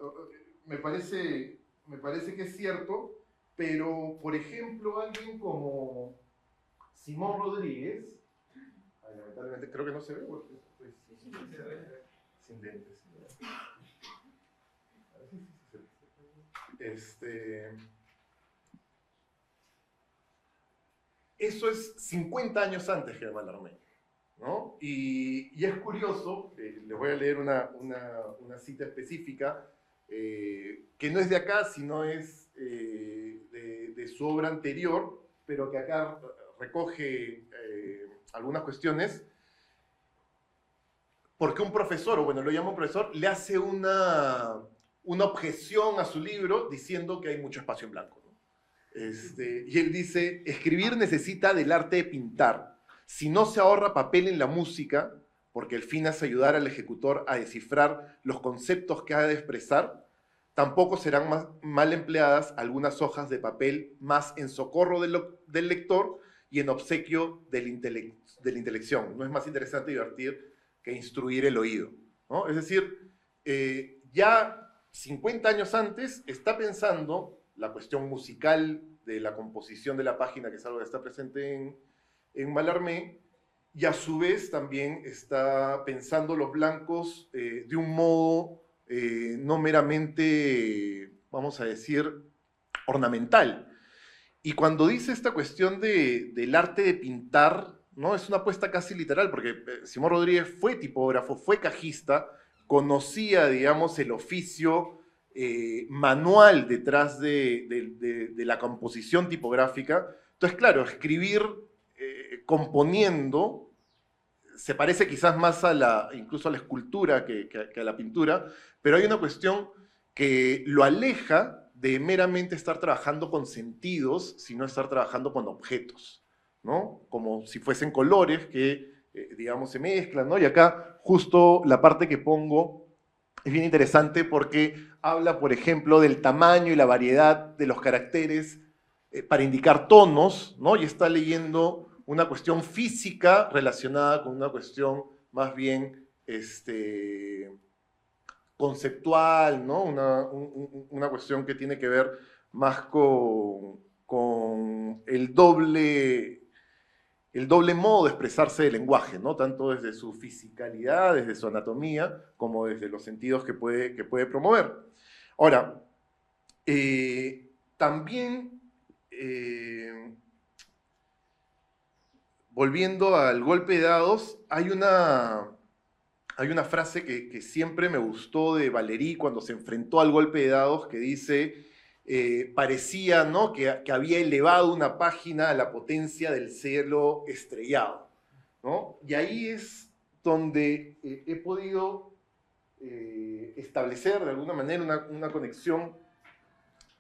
me parece que es cierto, pero, por ejemplo, alguien como Simón Rodríguez, lamentablemente creo que no se ve, porque estoy sin lentes. Eso es 50 años antes que Mallarmé, ¿no? Y es curioso, les voy a leer una cita específica, que no es de acá, sino es de su obra anterior, pero que acá recoge algunas cuestiones. porque un profesor, o bueno, lo llama un profesor, le hace una objeción a su libro diciendo que hay mucho espacio en blanco, ¿no? Y él dice, escribir necesita del arte de pintar. Si no se ahorra papel en la música, porque el fin es ayudar al ejecutor a descifrar los conceptos que ha de expresar, tampoco serán mal empleadas algunas hojas de papel más en socorro del lector y en obsequio de la intelección. No es más interesante divertir que instruir el oído, ¿no? Es decir, ya 50 años antes está pensando la cuestión musical de la composición de la página, que es algo que está presente en Mallarmé, y a su vez también está pensando los blancos de un modo no meramente, vamos a decir, ornamental. Y cuando dice esta cuestión del arte de pintar, ¿no? Es una apuesta casi literal, porque Simón Rodríguez fue tipógrafo, fue cajista, conocía, digamos, el oficio manual detrás de la composición tipográfica. Entonces, claro, escribir componiendo se parece quizás más incluso a la escultura que a la pintura, pero hay una cuestión que lo aleja de meramente estar trabajando con sentidos, sino estar trabajando con objetos, ¿no? Como si fuesen colores que, digamos, se mezclan, ¿no? Y acá justo la parte que pongo es bien interesante porque habla, por ejemplo, del tamaño y la variedad de los caracteres para indicar tonos, ¿no? Y está leyendo una cuestión física relacionada con una cuestión más bien conceptual, ¿no? Una cuestión que tiene que ver más con el doble modo de expresarse del lenguaje, ¿no? Tanto desde su fisicalidad, desde su anatomía, como desde los sentidos que puede promover. Ahora, también, volviendo al golpe de dados, hay una frase que siempre me gustó de Valéry cuando se enfrentó al golpe de dados, que dice, parecía, ¿no?, que había elevado una página a la potencia del cielo estrellado, ¿no? Y ahí es donde he podido establecer de alguna manera una conexión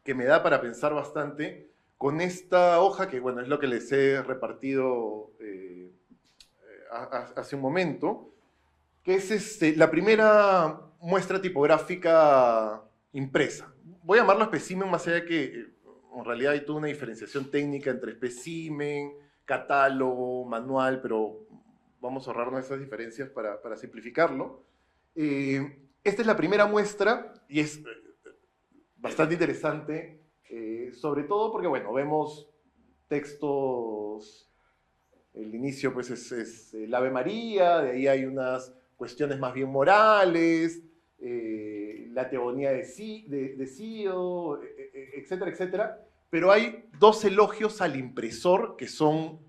que me da para pensar bastante con esta hoja que, bueno, es lo que les he repartido hace un momento, que es la primera muestra tipográfica impresa. Voy a llamarlo espécimen, más allá de que en realidad hay toda una diferenciación técnica entre espécimen, catálogo, manual, pero vamos a ahorrarnos esas diferencias para simplificarlo. Esta es la primera muestra y es bastante interesante, sobre todo porque, bueno, vemos textos, el inicio pues es el Ave María, de ahí hay unas cuestiones más bien morales, la teogonía de Cio, etcétera, etcétera, pero hay dos elogios al impresor que son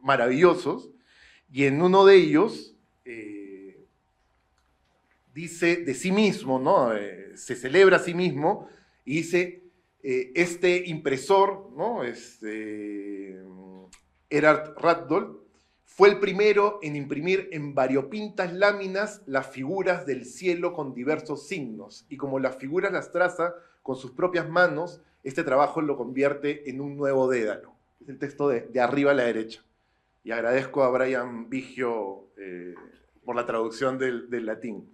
maravillosos, y en uno de ellos dice de sí mismo, ¿no? Se celebra a sí mismo, y dice, este impresor, ¿no? Erhard Ratdolt, fue el primero en imprimir en variopintas láminas las figuras del cielo con diversos signos, y como las figuras las traza con sus propias manos, este trabajo lo convierte en un nuevo dédalo. Es el texto de arriba a la derecha. Y agradezco a Brian Vigio por la traducción del latín.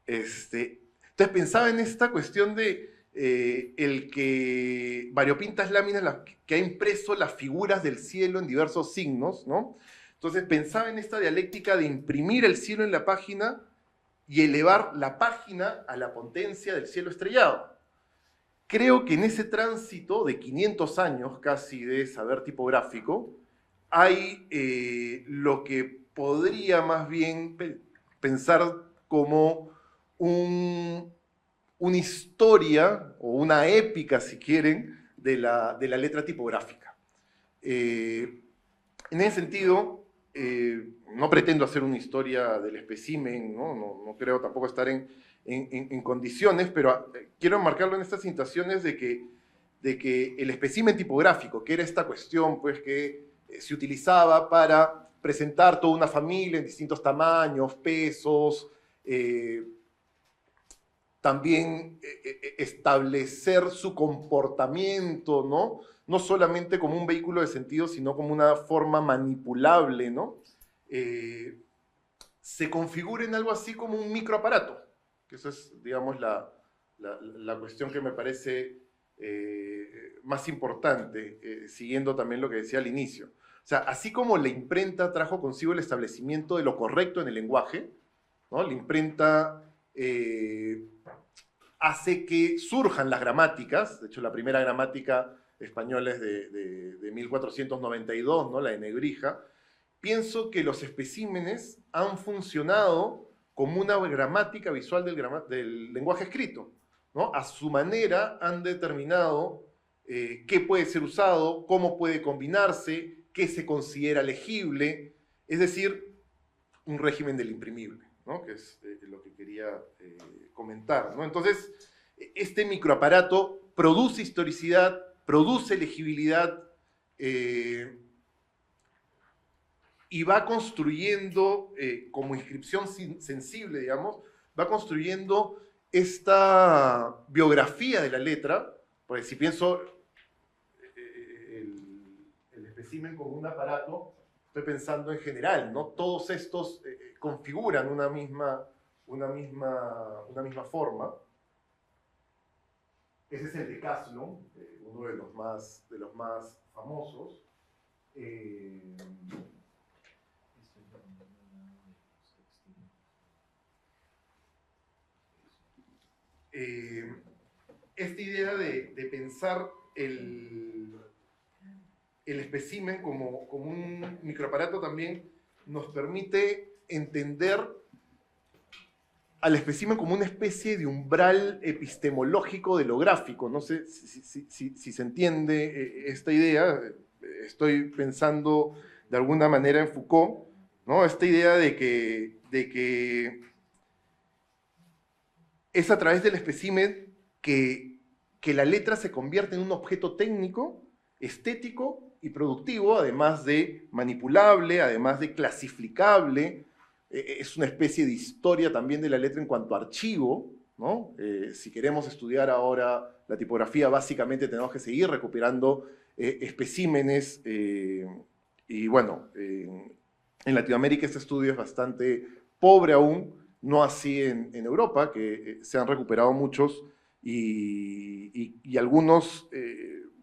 Entonces pensaba en esta cuestión de el que variopintas láminas que ha impreso las figuras del cielo en diversos signos, ¿no? Entonces pensaba en esta dialéctica de imprimir el cielo en la página y elevar la página a la potencia del cielo estrellado. Creo que en ese tránsito de 500 años casi de saber tipográfico, hay lo que podría más bien pensar como una historia o una épica, si quieren, de la letra tipográfica. En ese sentido, no pretendo hacer una historia del espécimen, no creo tampoco estar en condiciones, pero quiero enmarcarlo en estas situaciones de que el espécimen tipográfico, que era esta cuestión pues, que se utilizaba para presentar toda una familia en distintos tamaños, pesos, También establecer su comportamiento, ¿no? No solamente como un vehículo de sentido, sino como una forma manipulable, ¿no? Se configura en algo así como un microaparato, que eso es, digamos, la cuestión que me parece más importante, siguiendo también lo que decía al inicio. O sea, así como la imprenta trajo consigo el establecimiento de lo correcto en el lenguaje, ¿no? La imprenta hace que surjan las gramáticas. De hecho, la primera gramática española es de 1492, ¿no? La de Nebrija. Pienso que los especímenes han funcionado como una gramática visual del lenguaje escrito, ¿no? A su manera han determinado qué puede ser usado, cómo puede combinarse, qué se considera legible, es decir, un régimen del imprimible, ¿no? Que es lo que quería comentar, ¿no? Entonces, este microaparato produce historicidad, produce legibilidad, y va construyendo, como inscripción sensible, digamos, va construyendo esta biografía de la letra, porque si pienso el espécimen como un aparato, estoy pensando en general, ¿no? Todos estos configuran una misma forma. Ese es el Decathlon, uno de los más famosos. Esta idea de pensar el espécimen como un microaparato también nos permite entender al espécimen como una especie de umbral epistemológico de lo gráfico. No sé si se entiende esta idea. Estoy pensando de alguna manera en Foucault, ¿no? Esta idea de que es a través del espécimen que la letra se convierte en un objeto técnico, estético y productivo, además de manipulable, además de clasificable. Es una especie de historia también de la letra en cuanto a archivo, ¿no? Si queremos estudiar ahora la tipografía, básicamente tenemos que seguir recuperando especímenes, y bueno, en Latinoamérica este estudio es bastante pobre aún, no así en Europa, que se han recuperado muchos, y algunos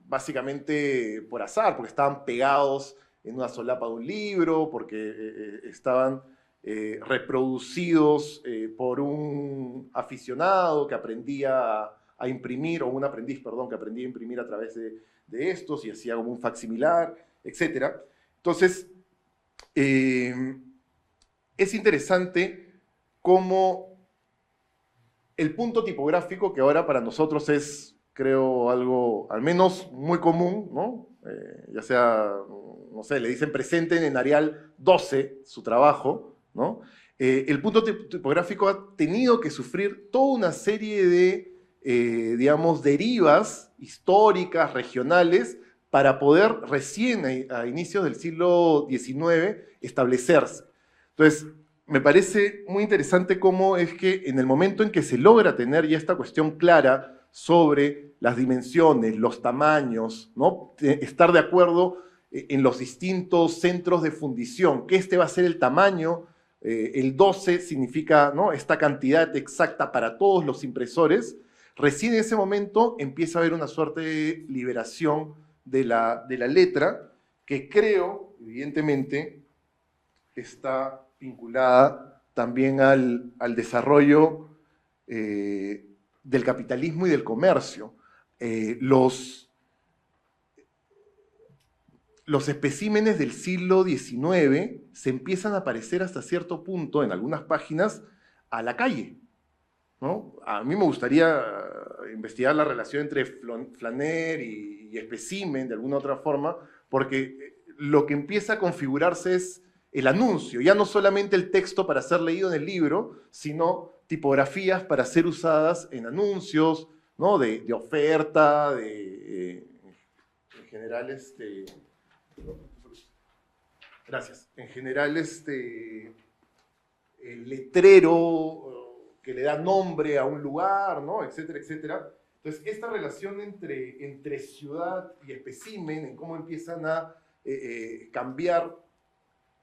básicamente por azar, porque estaban pegados en una solapa de un libro, porque estaban reproducidos por un aficionado que aprendía a imprimir, o un aprendiz, perdón, que aprendía a imprimir a través de estos y hacía como un facsimilar, etc. Entonces, es interesante cómo el punto tipográfico, que ahora para nosotros es, creo, algo al menos muy común, ¿no? Ya sea, no sé, le dicen presenten en Arial 12 su trabajo, ¿no? El punto tipográfico ha tenido que sufrir toda una serie de, digamos, derivas históricas, regionales, para poder recién a inicios del siglo XIX establecerse. Entonces, me parece muy interesante cómo es que en el momento en que se logra tener ya esta cuestión clara sobre las dimensiones, los tamaños, ¿no? Estar de acuerdo en los distintos centros de fundición, que este va a ser el tamaño, el 12 significa, ¿no?, esta cantidad exacta para todos los impresores. Recién en ese momento empieza a haber una suerte de liberación de la letra, que creo, evidentemente, está vinculada también al desarrollo del capitalismo y del comercio. Los especímenes del siglo XIX se empiezan a aparecer hasta cierto punto, en algunas páginas, a la calle, ¿no? A mí me gustaría investigar la relación entre flaner y espécimen de alguna otra forma, porque lo que empieza a configurarse es el anuncio, ya no solamente el texto para ser leído en el libro, sino tipografías para ser usadas en anuncios, ¿no? De oferta, en general, gracias, en general, el letrero que le da nombre a un lugar, ¿no? Etcétera, etcétera. Entonces, esta relación entre ciudad y espécimen, en cómo empiezan a cambiar,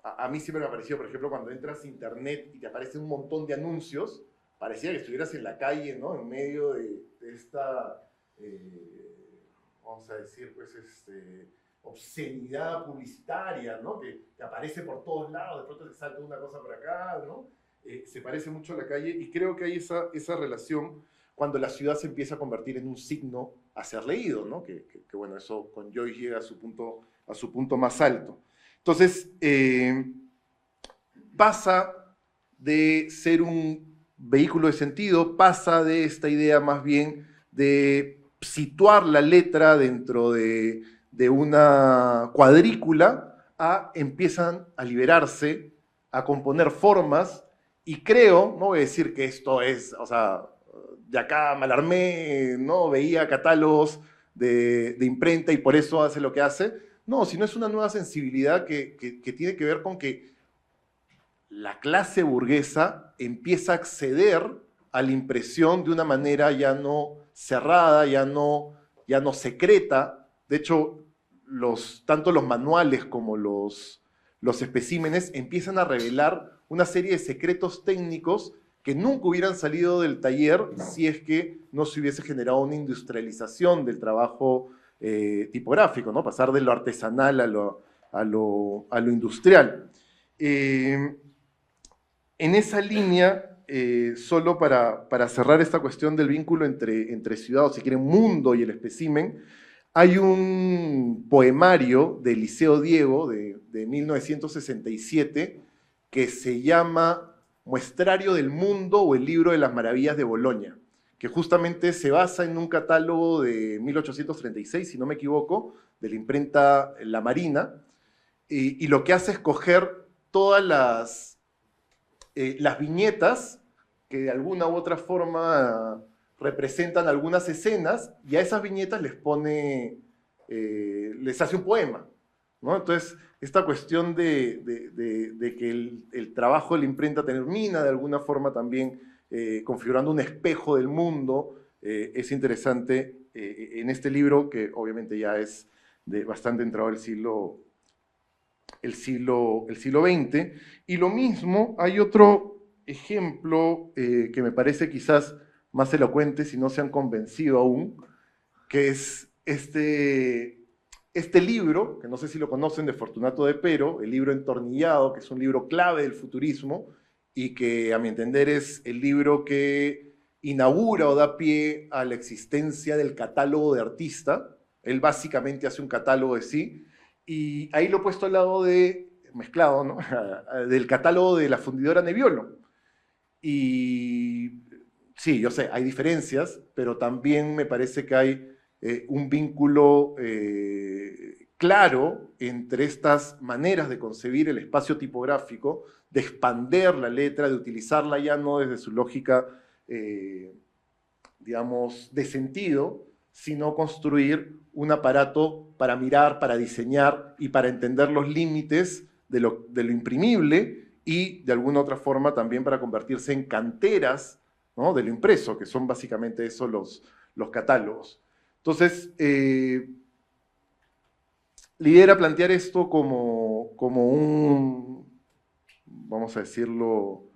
a mí siempre me ha parecido, por ejemplo, cuando entras a internet y te aparecen un montón de anuncios, parecía que estuvieras en la calle, ¿no? En medio de esta, vamos a decir, pues, obscenidad publicitaria, ¿no? Que aparece por todos lados, de pronto te salta una cosa por acá, ¿no? Se parece mucho a la calle y creo que hay esa relación cuando la ciudad se empieza a convertir en un signo a ser leído, ¿no? Que bueno, eso con Joyce llega a su punto más alto. Entonces, pasa de ser un vehículo de sentido, pasa de esta idea más bien de situar la letra dentro de una cuadrícula, empiezan a liberarse, a componer formas, y creo, no voy a decir que esto es, o sea, de acá me alarmé, no veía catálogos de imprenta y por eso hace lo que hace, no, sino es una nueva sensibilidad que tiene que ver con que la clase burguesa empieza a acceder a la impresión de una manera ya no cerrada, ya no secreta. De hecho, tanto los manuales como los especímenes empiezan a revelar una serie de secretos técnicos que nunca hubieran salido del taller si es que no se hubiese generado una industrialización del trabajo tipográfico, ¿no? Pasar de lo artesanal a lo industrial. En esa línea, solo para cerrar esta cuestión del vínculo entre ciudad, o si quieren, mundo y el espécimen, hay un poemario de Liceo Diego de 1967 que se llama Muestrario del Mundo o el Libro de las Maravillas de Boloña, que justamente se basa en un catálogo de 1836, si no me equivoco, de la imprenta La Marina, y lo que hace es coger todas las viñetas que de alguna u otra forma representan algunas escenas, y a esas viñetas les hace un poema, ¿no? Entonces, esta cuestión de que el trabajo de la imprenta termina de alguna forma también configurando un espejo del mundo, es interesante en este libro, que obviamente ya es bastante entrado el siglo XX. Y lo mismo, hay otro ejemplo que me parece quizás más elocuente, si no se han convencido aún, que es este libro, que no sé si lo conocen, de Fortunato de Pero, el libro Entornillado, que es un libro clave del futurismo y que, a mi entender, es el libro que inaugura o da pie a la existencia del catálogo de artista. Él básicamente hace un catálogo de sí, y ahí lo he puesto al lado mezclado, ¿no? Del catálogo de la fundidora Nebbiolo. Y sí, yo sé, hay diferencias, pero también me parece que hay un vínculo claro entre estas maneras de concebir el espacio tipográfico, de expander la letra, de utilizarla ya no desde su lógica, digamos, de sentido, sino construir un aparato para mirar, para diseñar y para entender los límites de lo imprimible, y de alguna otra forma también para convertirse en canteras, ¿no?, de lo impreso, que son básicamente eso los catálogos. Entonces, la idea era plantear esto como un, vamos a decirlo,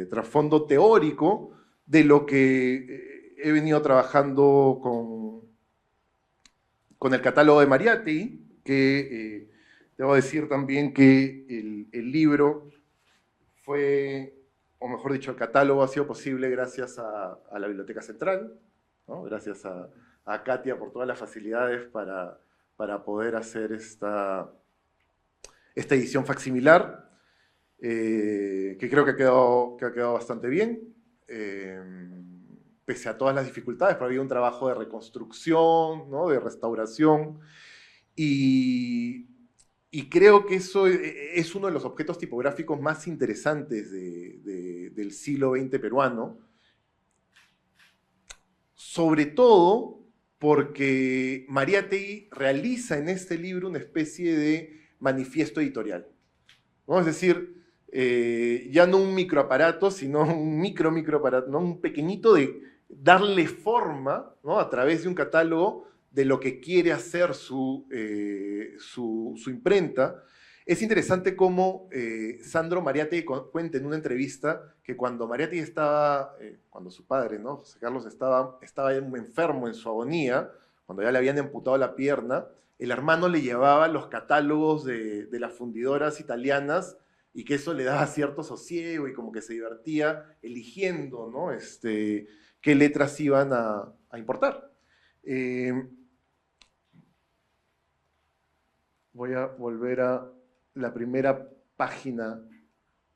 trasfondo teórico de lo que he venido trabajando con el catálogo de Mariátegui, que debo decir también que el libro fue, o mejor dicho, el catálogo ha sido posible gracias a la Biblioteca Central, ¿no? Gracias a Katia por todas las facilidades para poder hacer esta edición facsimilar, que creo que ha quedado bastante bien, pese a todas las dificultades, pero había un trabajo de reconstrucción, ¿no?, de restauración, y creo que eso es uno de los objetos tipográficos más interesantes del siglo XX peruano, sobre todo porque Mariátegui realiza en este libro una especie de manifiesto editorial, ¿no? Es decir, ya no un microaparato, sino un microaparato, ¿no? Un pequeñito de darle forma, ¿no? A través de un catálogo de lo que quiere hacer su imprenta. Es interesante cómo Sandro Mariátegui cuenta en una entrevista que cuando Mariátegui estaba, cuando su padre, ¿no? José Carlos, estaba enfermo en su agonía, cuando ya le habían amputado la pierna, el hermano le llevaba los catálogos de las fundidoras italianas y que eso le daba cierto sosiego y como que se divertía eligiendo, ¿no? Qué letras iban a importar. Voy a volver a la primera página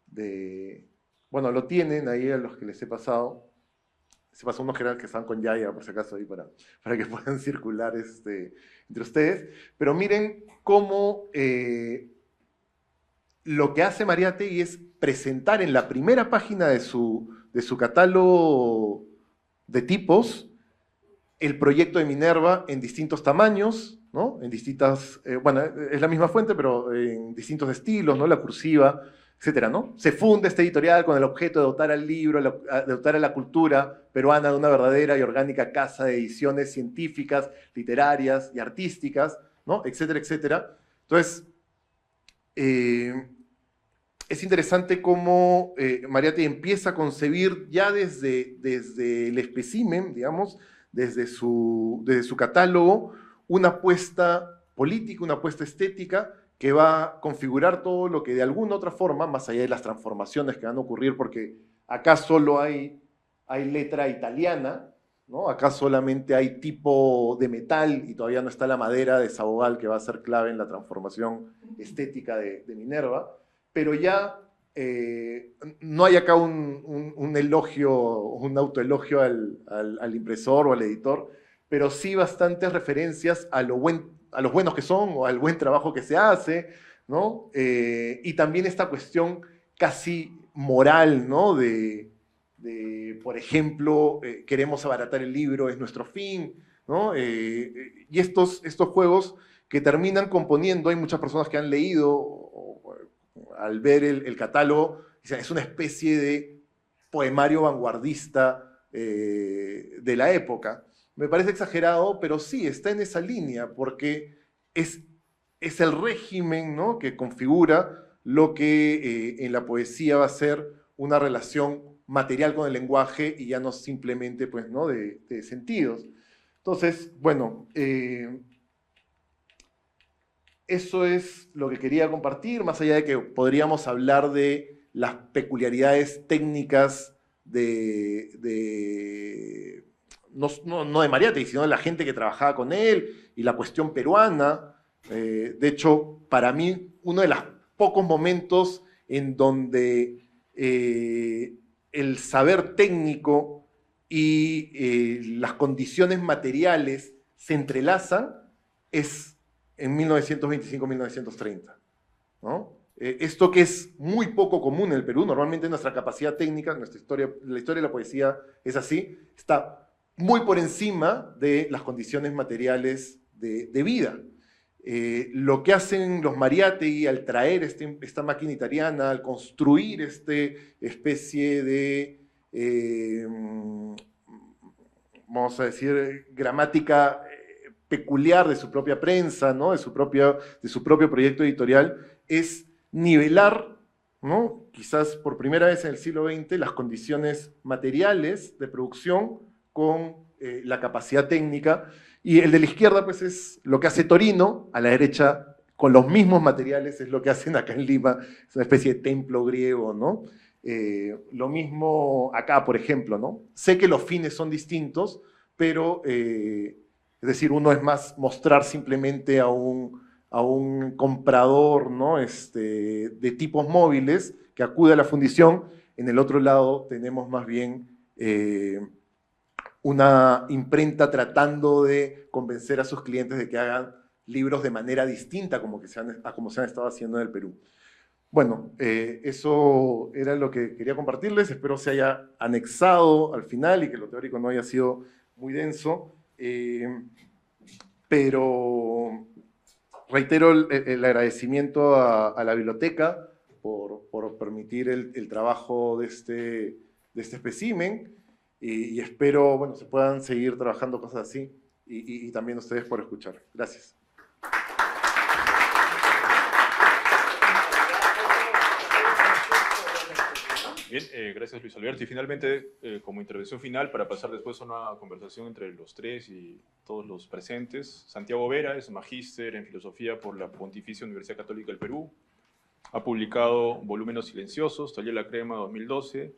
de... Bueno, lo tienen ahí a los que les he pasado. Se pasó unos que estaban con Yaya, por si acaso, ahí para que puedan circular entre ustedes. Pero miren cómo lo que hace Mariátegui es presentar en la primera página de su catálogo de tipos el proyecto de Minerva en distintos tamaños, ¿no? En distintas, bueno, es la misma fuente, pero en distintos estilos, ¿no? La cursiva, etcétera, ¿no? Se funda este editorial con el objeto de dotar al libro, de dotar a la cultura peruana de una verdadera y orgánica casa de ediciones científicas, literarias y artísticas, ¿no? Etcétera, etcétera. Entonces, es interesante cómo Mariátegui empieza a concebir ya desde el espécimen, digamos, desde su catálogo, una apuesta política, una apuesta estética que va a configurar todo lo que de alguna otra forma, más allá de las transformaciones que van a ocurrir, porque acá solo hay letra italiana, ¿no? Acá solamente hay tipo de metal y todavía no está la madera de Sabogal, que va a ser clave en la transformación estética de Minerva, pero ya no hay acá un elogio, un autoelogio al impresor o al editor, pero sí bastantes referencias a los buenos que son o al buen trabajo que se hace, ¿no? Y también esta cuestión casi moral, ¿no? Por ejemplo, queremos abaratar el libro, es nuestro fin, ¿no? Y estos juegos que terminan componiendo, hay muchas personas que han leído al ver el catálogo, dicen, es una especie de poemario vanguardista de la época. Me parece exagerado, pero sí, está en esa línea, porque es el régimen, ¿no? Que configura lo que en la poesía va a ser una relación material con el lenguaje y ya no simplemente pues, ¿no? de sentidos. Entonces, bueno, eso es lo que quería compartir, más allá de que podríamos hablar de las peculiaridades técnicas no de Mariátegui, sino de la gente que trabajaba con él y la cuestión peruana. De hecho, para mí, uno de los pocos momentos en donde el saber técnico y las condiciones materiales se entrelazan es en 1925-1930, ¿no? Esto que es muy poco común en el Perú, normalmente nuestra capacidad técnica, la historia de la poesía es así, está muy por encima de las condiciones materiales de vida. Lo que hacen los Mariátegui al traer esta máquina italiana, al construir esta especie de, vamos a decir, gramática peculiar de su propia prensa, ¿no? de su propio proyecto editorial, es nivelar, ¿no? Quizás por primera vez en el siglo XX, las condiciones materiales de producción con la capacidad técnica, y el de la izquierda pues es lo que hace Torino, a la derecha con los mismos materiales es lo que hacen acá en Lima, es una especie de templo griego, ¿no? Lo mismo acá, por ejemplo, ¿no? Sé que los fines son distintos, pero es decir, uno es más mostrar simplemente a un comprador, ¿no? De tipos móviles que acude a la fundición. En el otro lado tenemos más bien una imprenta tratando de convencer a sus clientes de que hagan libros de manera distinta como se han estado haciendo en el Perú. Bueno, eso era lo que quería compartirles. Espero se haya anexado al final y que lo teórico no haya sido muy denso. Pero reitero el agradecimiento a la biblioteca por permitir el trabajo de este espécimen y espero, bueno, se puedan seguir trabajando cosas así y también ustedes por escuchar. Gracias. Bien, gracias Luis Alberto. Y finalmente, como intervención final, para pasar después a una conversación entre los tres y todos los presentes, Santiago Vera es magíster en filosofía por la Pontificia Universidad Católica del Perú. Ha publicado Volúmenes Silenciosos, Taller La Crema 2012,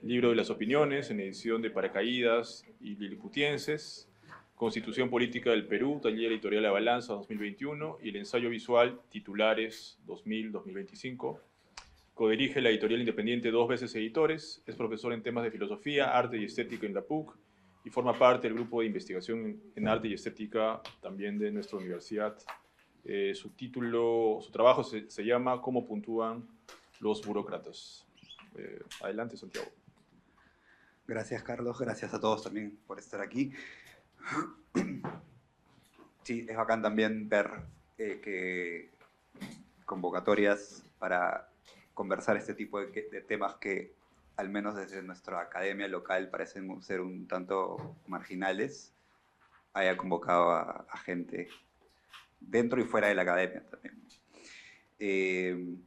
Libro de las Opiniones, en edición de Paracaídas y Liliputienses, Constitución Política del Perú, Taller Editorial La Balanza 2021, y el ensayo visual Titulares 2000-2025. Codirige la editorial independiente Dos Veces Editores, es profesor en temas de filosofía, arte y estética en la PUC, y forma parte del grupo de investigación en arte y estética también de nuestra universidad. Su trabajo se llama ¿Cómo puntúan los burócratas? Adelante, Santiago. Gracias, Carlos. Gracias a todos también por estar aquí. Sí, es bacán también ver que convocatorias para conversar este tipo de temas que, al menos desde nuestra academia local, parecen ser un tanto marginales, haya convocado a gente dentro y fuera de la academia también.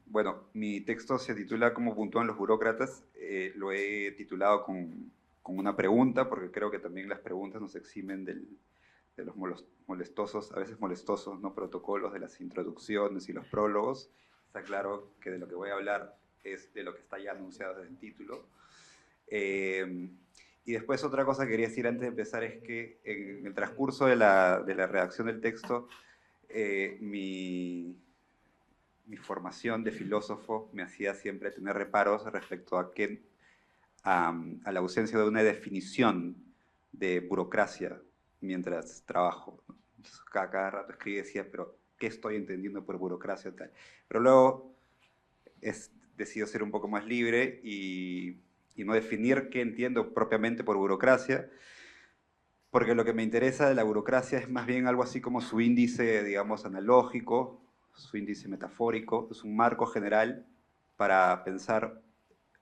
Bueno, mi texto se titula ¿Cómo puntúan los burócratas? Lo he titulado con una pregunta, porque creo que también las preguntas nos eximen de los molestosos, a veces molestosos, ¿no?, protocolos de las introducciones y los prólogos. Está claro que de lo que voy a hablar es de lo que está ya anunciado desde el título. Y después otra cosa que quería decir antes de empezar es que en el transcurso de la redacción del texto, mi formación de filósofo me hacía siempre tener reparos respecto a la ausencia de una definición de burocracia mientras trabajo. Entonces, cada rato escribí y decía, pero ¿qué estoy entendiendo por burocracia? Tal. Pero luego decido ser un poco más libre y no definir qué entiendo propiamente por burocracia, porque lo que me interesa de la burocracia es más bien algo así como su índice, digamos, analógico, su índice metafórico, es un marco general para pensar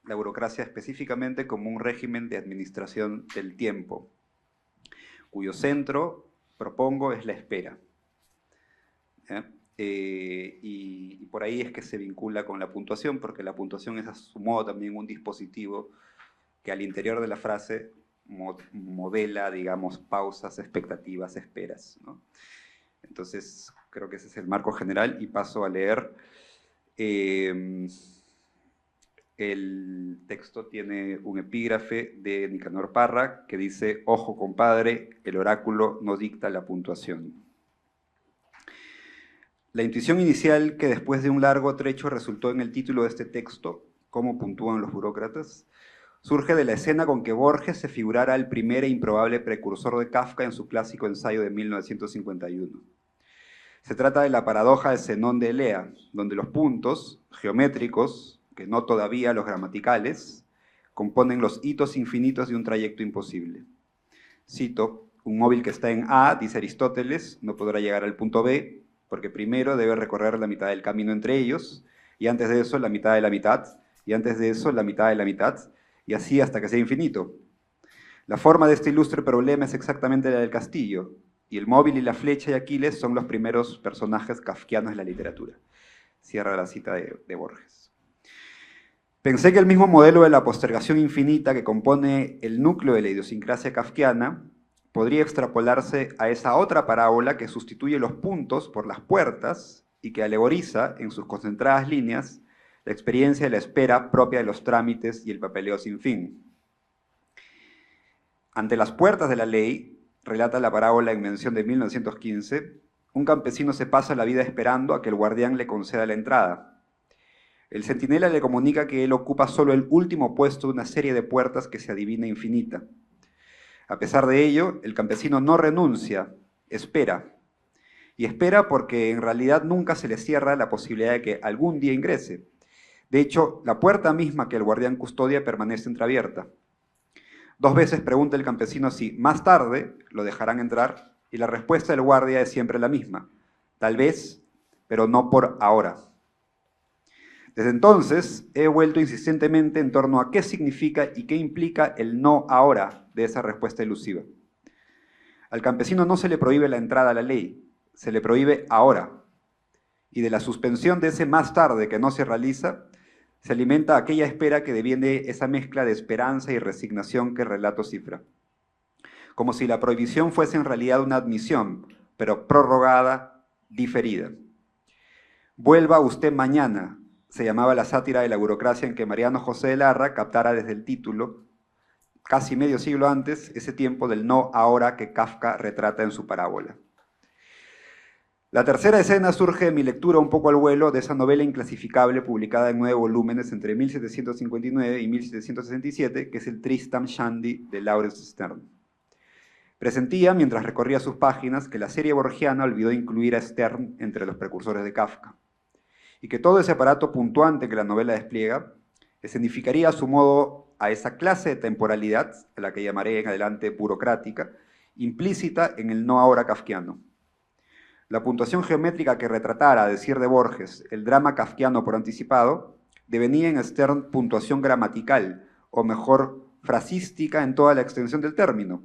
la burocracia específicamente como un régimen de administración del tiempo, cuyo centro, propongo, es la espera. Y por ahí es que se vincula con la puntuación, porque la puntuación es a su modo también un dispositivo que al interior de la frase modela, digamos, pausas, expectativas, esperas, ¿no? Entonces, creo que ese es el marco general y paso a leer. El texto tiene un epígrafe de Nicanor Parra que dice: ojo, compadre, el oráculo no dicta la puntuación. La intuición inicial que después de un largo trecho resultó en el título de este texto, ¿Cómo puntúan los burócratas?, surge de la escena con que Borges se figurara el primer e improbable precursor de Kafka en su clásico ensayo de 1951. Se trata de la paradoja de Zenón de Elea, donde los puntos geométricos, que no todavía los gramaticales, componen los hitos infinitos de un trayecto imposible. Cito: un móvil que está en A, dice Aristóteles, no podrá llegar al punto B, porque primero debe recorrer la mitad del camino entre ellos, y antes de eso la mitad de la mitad, y antes de eso la mitad de la mitad, y así hasta que sea infinito. La forma de este ilustre problema es exactamente la del castillo, y el móvil y la flecha de Aquiles son los primeros personajes kafkianos de la literatura. Cierra la cita de Borges. Pensé que el mismo modelo de la postergación infinita que compone el núcleo de la idiosincrasia kafkiana podría extrapolarse a esa otra parábola que sustituye los puntos por las puertas y que alegoriza, en sus concentradas líneas, la experiencia de la espera propia de los trámites y el papeleo sin fin. Ante las puertas de la ley, relata la parábola en mención de 1915, un campesino se pasa la vida esperando a que el guardián le conceda la entrada. El centinela le comunica que él ocupa solo el último puesto de una serie de puertas que se adivina infinita. A pesar de ello, el campesino no renuncia, espera. Y espera porque en realidad nunca se le cierra la posibilidad de que algún día ingrese. De hecho, la puerta misma que el guardián custodia permanece entreabierta. 2 veces pregunta el campesino si más tarde lo dejarán entrar, y la respuesta del guardia es siempre la misma: tal vez, pero no por ahora. Desde entonces, he vuelto insistentemente en torno a qué significa y qué implica el no ahora de esa respuesta elusiva. Al campesino no se le prohíbe la entrada a la ley, se le prohíbe ahora. Y de la suspensión de ese más tarde que no se realiza, se alimenta aquella espera que deviene esa mezcla de esperanza y resignación que el relato cifra. Como si la prohibición fuese en realidad una admisión, pero prorrogada, diferida. Vuelva usted mañana, se llamaba la sátira de la burocracia en que Mariano José de Larra captara desde el título, casi medio siglo antes, ese tiempo del no ahora que Kafka retrata en su parábola. La tercera escena surge de mi lectura un poco al vuelo de esa novela inclasificable publicada en 9 volúmenes entre 1759 y 1767, que es el Tristram Shandy de Laurence Sterne. Presentía, mientras recorría sus páginas, que la serie borgiana olvidó incluir a Sterne entre los precursores de Kafka, y que todo ese aparato puntuante que la novela despliega escenificaría a su modo a esa clase de temporalidad, a la que llamaré en adelante burocrática, implícita en el no ahora kafkiano. La puntuación geométrica que retratara, a decir de Borges, el drama kafkiano por anticipado, devenía en Sterne puntuación gramatical, o mejor, frasística en toda la extensión del término.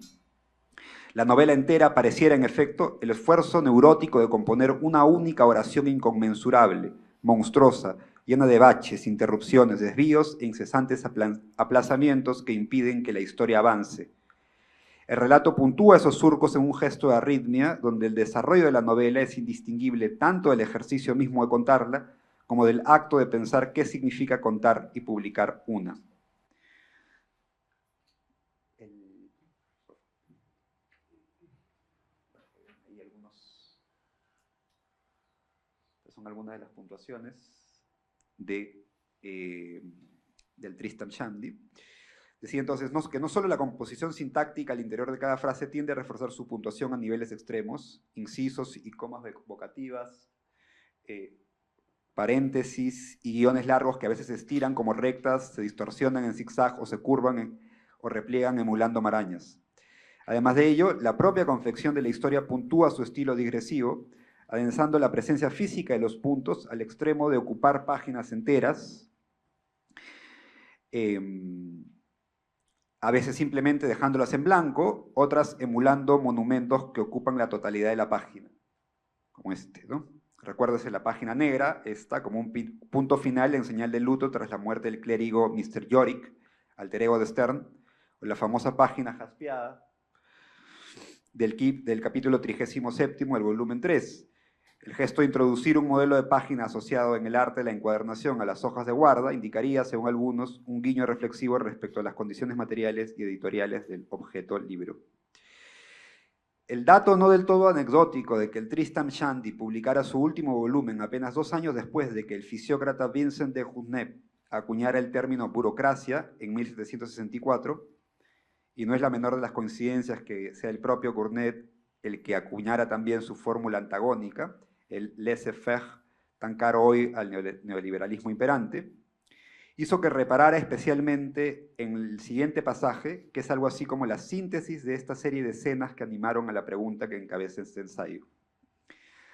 La novela entera pareciera, en efecto, el esfuerzo neurótico de componer una única oración inconmensurable, monstruosa, llena de baches, interrupciones, desvíos e incesantes aplazamientos que impiden que la historia avance. El relato puntúa esos surcos en un gesto de arritmia, donde el desarrollo de la novela es indistinguible tanto del ejercicio mismo de contarla, como del acto de pensar qué significa contar y publicar una. Son algunas de las puntuaciones del Tristram Shandy. Decía entonces que no solo la composición sintáctica al interior de cada frase tiende a reforzar su puntuación a niveles extremos, incisos y comas vocativas, paréntesis y guiones largos que a veces se estiran como rectas, se distorsionan en zigzag o se curvan o repliegan emulando marañas. Además de ello, la propia confección de la historia puntúa su estilo digresivo, adensando la presencia física de los puntos al extremo de ocupar páginas enteras, a veces simplemente dejándolas en blanco, otras emulando monumentos que ocupan la totalidad de la página, como este, ¿no? Recuérdese la página negra, esta como un punto final en señal de luto tras la muerte del clérigo Mr. Yorick, alter ego de Sterne, o la famosa página jaspeada del capítulo 37 del volumen 3. El gesto de introducir un modelo de página asociado en el arte de la encuadernación a las hojas de guarda indicaría, según algunos, un guiño reflexivo respecto a las condiciones materiales y editoriales del objeto libro. El dato no del todo anecdótico de que el Tristram Shandy publicara su último volumen apenas 2 años después de que el fisiócrata Vincent de Husnet acuñara el término burocracia en 1764, y no es la menor de las coincidencias que sea el propio Gournet el que acuñara también su fórmula antagónica, el laissez-faire, tan caro hoy al neoliberalismo imperante, hizo que reparara especialmente en el siguiente pasaje, que es algo así como la síntesis de esta serie de escenas que animaron a la pregunta que encabeza este ensayo.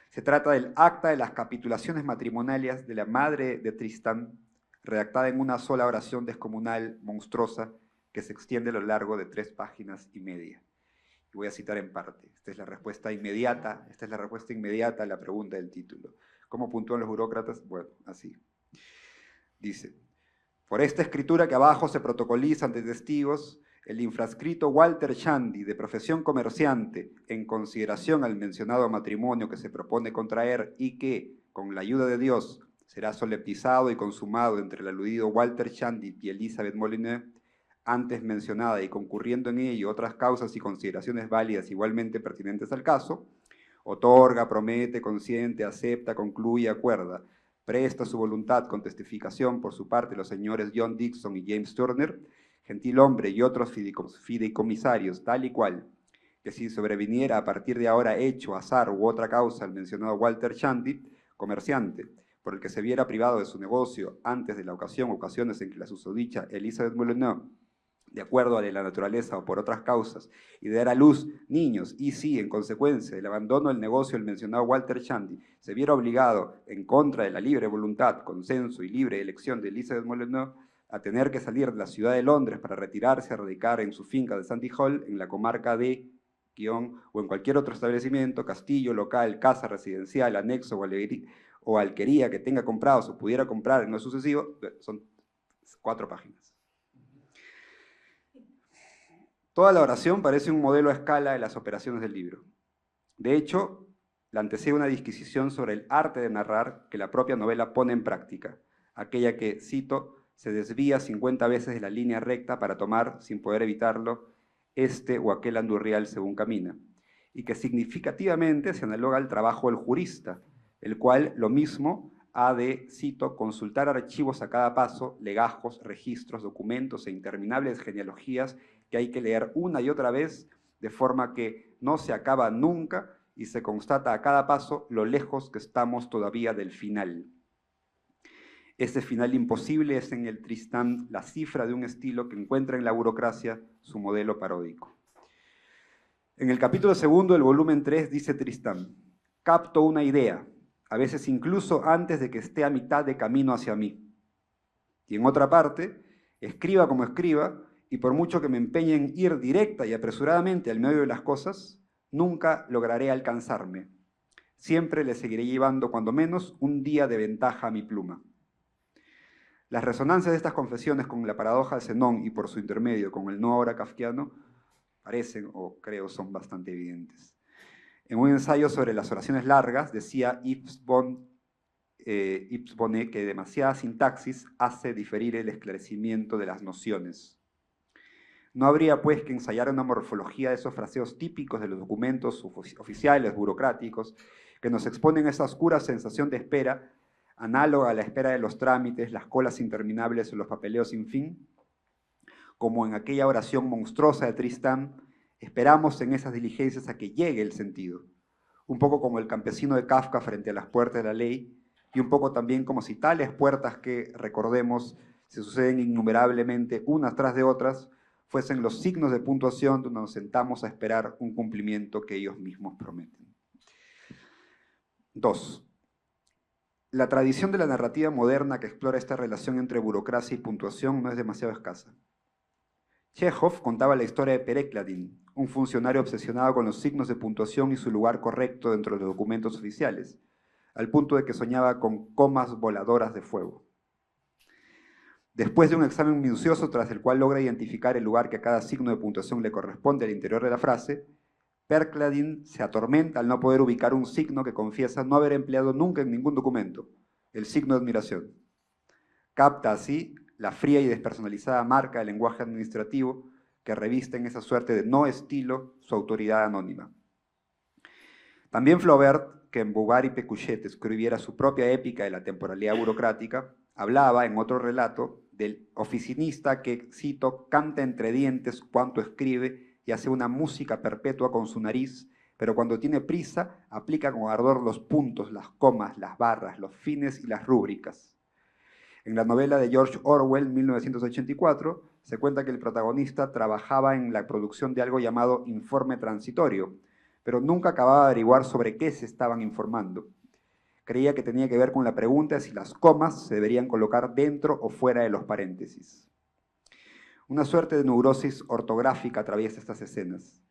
Se trata del acta de las capitulaciones matrimoniales de la madre de Tristán, redactada en una sola oración descomunal, monstruosa, que se extiende a lo largo de 3 páginas y media. Y voy a citar en parte. Esta es la respuesta inmediata a la pregunta del título. ¿Cómo puntúan los burócratas? Bueno, así. Dice: por esta escritura que abajo se protocoliza ante testigos, el infrascrito Walter Shandy, de profesión comerciante, en consideración al mencionado matrimonio que se propone contraer y que, con la ayuda de Dios, será solemnizado y consumado entre el aludido Walter Shandy y Elizabeth Molinet, antes mencionada, y concurriendo en ello otras causas y consideraciones válidas igualmente pertinentes al caso, otorga, promete, consiente, acepta, concluye, acuerda, presta su voluntad con testificación por su parte los señores John Dixon y James Turner, gentil hombre y otros fideicomisarios, tal y cual, que si sobreviniera a partir de ahora hecho, azar u otra causa el mencionado Walter Shandy, comerciante, por el que se viera privado de su negocio antes de la ocasiones en que la susodicha Elizabeth Molinet de acuerdo a la naturaleza o por otras causas, y de dar a luz niños, y si, en consecuencia del abandono del negocio el mencionado Walter Chandy se viera obligado, en contra de la libre voluntad, consenso y libre elección de Elizabeth Molyneux, a tener que salir de la ciudad de Londres para retirarse a radicar en su finca de Sandy Hall, en la comarca de o en cualquier otro establecimiento, castillo, local, casa residencial, anexo o alquería que tenga comprado o pudiera comprar en lo sucesivo, son 4 páginas. Toda la oración parece un modelo a escala de las operaciones del libro. De hecho, la antecede una disquisición sobre el arte de narrar que la propia novela pone en práctica, aquella que, cito, se desvía 50 veces de la línea recta para tomar, sin poder evitarlo, este o aquel andurrial según camina, y que significativamente se analoga al trabajo del jurista, el cual, lo mismo, ha de, cito, consultar archivos a cada paso, legajos, registros, documentos e interminables genealogías que hay que leer una y otra vez, de forma que no se acaba nunca y se constata a cada paso lo lejos que estamos todavía del final. Ese final imposible es en el Tristán la cifra de un estilo que encuentra en la burocracia su modelo paródico. En el capítulo 2 del volumen 3 dice Tristán: capto una idea, a veces incluso antes de que esté a mitad de camino hacia mí. Y en otra parte, escriba como escriba, y por mucho que me empeñe en ir directa y apresuradamente al medio de las cosas, nunca lograré alcanzarme. Siempre le seguiré llevando, cuando menos, un día de ventaja a mi pluma. Las resonancias de estas confesiones con la paradoja de Zenón y por su intermedio con el no ahora kafkiano parecen, o creo, son bastante evidentes. En un ensayo sobre las oraciones largas decía Yves Bonnet que demasiada sintaxis hace diferir el esclarecimiento de las nociones. No habría, pues, que ensayar una morfología de esos fraseos típicos de los documentos oficiales, burocráticos, que nos exponen esa oscura sensación de espera, análoga a la espera de los trámites, las colas interminables o los papeleos sin fin, como en aquella oración monstruosa de Tristán, esperamos en esas diligencias a que llegue el sentido, un poco como el campesino de Kafka frente a las puertas de la ley, y un poco también como si tales puertas que, recordemos, se suceden innumerablemente unas tras de otras, fuesen los signos de puntuación donde nos sentamos a esperar un cumplimiento que ellos mismos prometen. 2. La tradición de la narrativa moderna que explora esta relación entre burocracia y puntuación no es demasiado escasa. Chekhov contaba la historia de Perekladin, un funcionario obsesionado con los signos de puntuación y su lugar correcto dentro de los documentos oficiales, al punto de que soñaba con comas voladoras de fuego. Después de un examen minucioso tras el cual logra identificar el lugar que a cada signo de puntuación le corresponde al interior de la frase, Perekladin se atormenta al no poder ubicar un signo que confiesa no haber empleado nunca en ningún documento, el signo de admiración. Capta así la fría y despersonalizada marca del lenguaje administrativo que reviste en esa suerte de no estilo su autoridad anónima. También Flaubert, que en Bouvard y Pécuchet escribiera su propia épica de la temporalidad burocrática, hablaba en otro relato del oficinista que, cito, canta entre dientes cuanto escribe y hace una música perpetua con su nariz, pero cuando tiene prisa aplica con ardor los puntos, las comas, las barras, los fines y las rúbricas. En la novela de George Orwell, 1984, se cuenta que el protagonista trabajaba en la producción de algo llamado informe transitorio, pero nunca acababa de averiguar sobre qué se estaban informando. Creía que tenía que ver con la pregunta de si las comas se deberían colocar dentro o fuera de los paréntesis. Una suerte de neurosis ortográfica atraviesa estas escenas.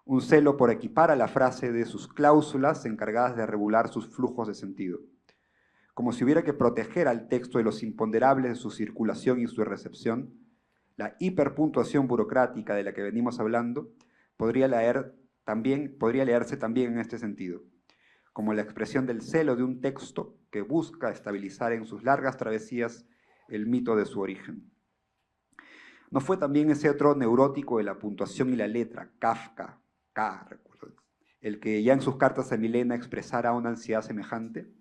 Un celo por equipar a la frase de sus cláusulas encargadas de regular sus flujos de sentido. Como si hubiera que proteger al texto de los imponderables de su circulación y su recepción, la hiperpuntuación burocrática de la que venimos hablando podría leerse también en este sentido, como la expresión del celo de un texto que busca estabilizar en sus largas travesías el mito de su origen. ¿No fue también ese otro neurótico de la puntuación y la letra, Kafka, recuerdo, el que ya en sus cartas a Milena expresara una ansiedad semejante?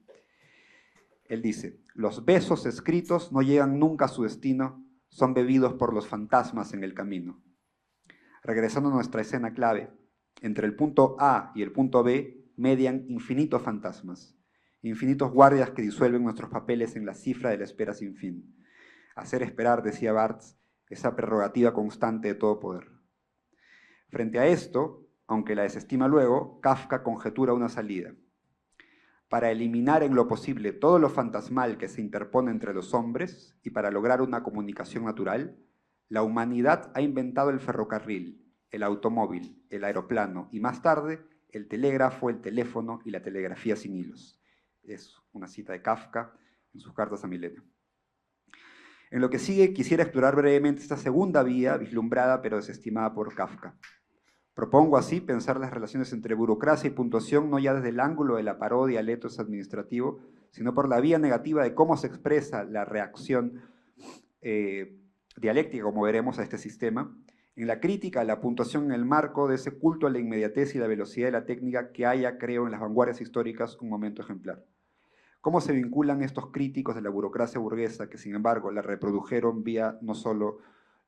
Él dice: los besos escritos no llegan nunca a su destino, son bebidos por los fantasmas en el camino. Regresando a nuestra escena clave, entre el punto A y el punto B median infinitos fantasmas, infinitos guardias que disuelven nuestros papeles en la cifra de la espera sin fin. Hacer esperar, decía Barthes, esa prerrogativa constante de todo poder. Frente a esto, aunque la desestima luego, Kafka conjetura una salida. Para eliminar en lo posible todo lo fantasmal que se interpone entre los hombres y para lograr una comunicación natural, la humanidad ha inventado el ferrocarril, el automóvil, el aeroplano y más tarde el telégrafo, el teléfono y la telegrafía sin hilos. Es una cita de Kafka en sus cartas a Milenio. En lo que sigue quisiera explorar brevemente esta segunda vía vislumbrada pero desestimada por Kafka. Propongo así pensar las relaciones entre burocracia y puntuación no ya desde el ángulo de la parodia al etos administrativo, sino por la vía negativa de cómo se expresa la reacción dialéctica, como veremos, a este sistema, en la crítica a la puntuación en el marco de ese culto a la inmediatez y la velocidad de la técnica que haya, creo, en las vanguardias históricas un momento ejemplar. ¿Cómo se vinculan estos críticos de la burocracia burguesa que, sin embargo, la reprodujeron vía no solo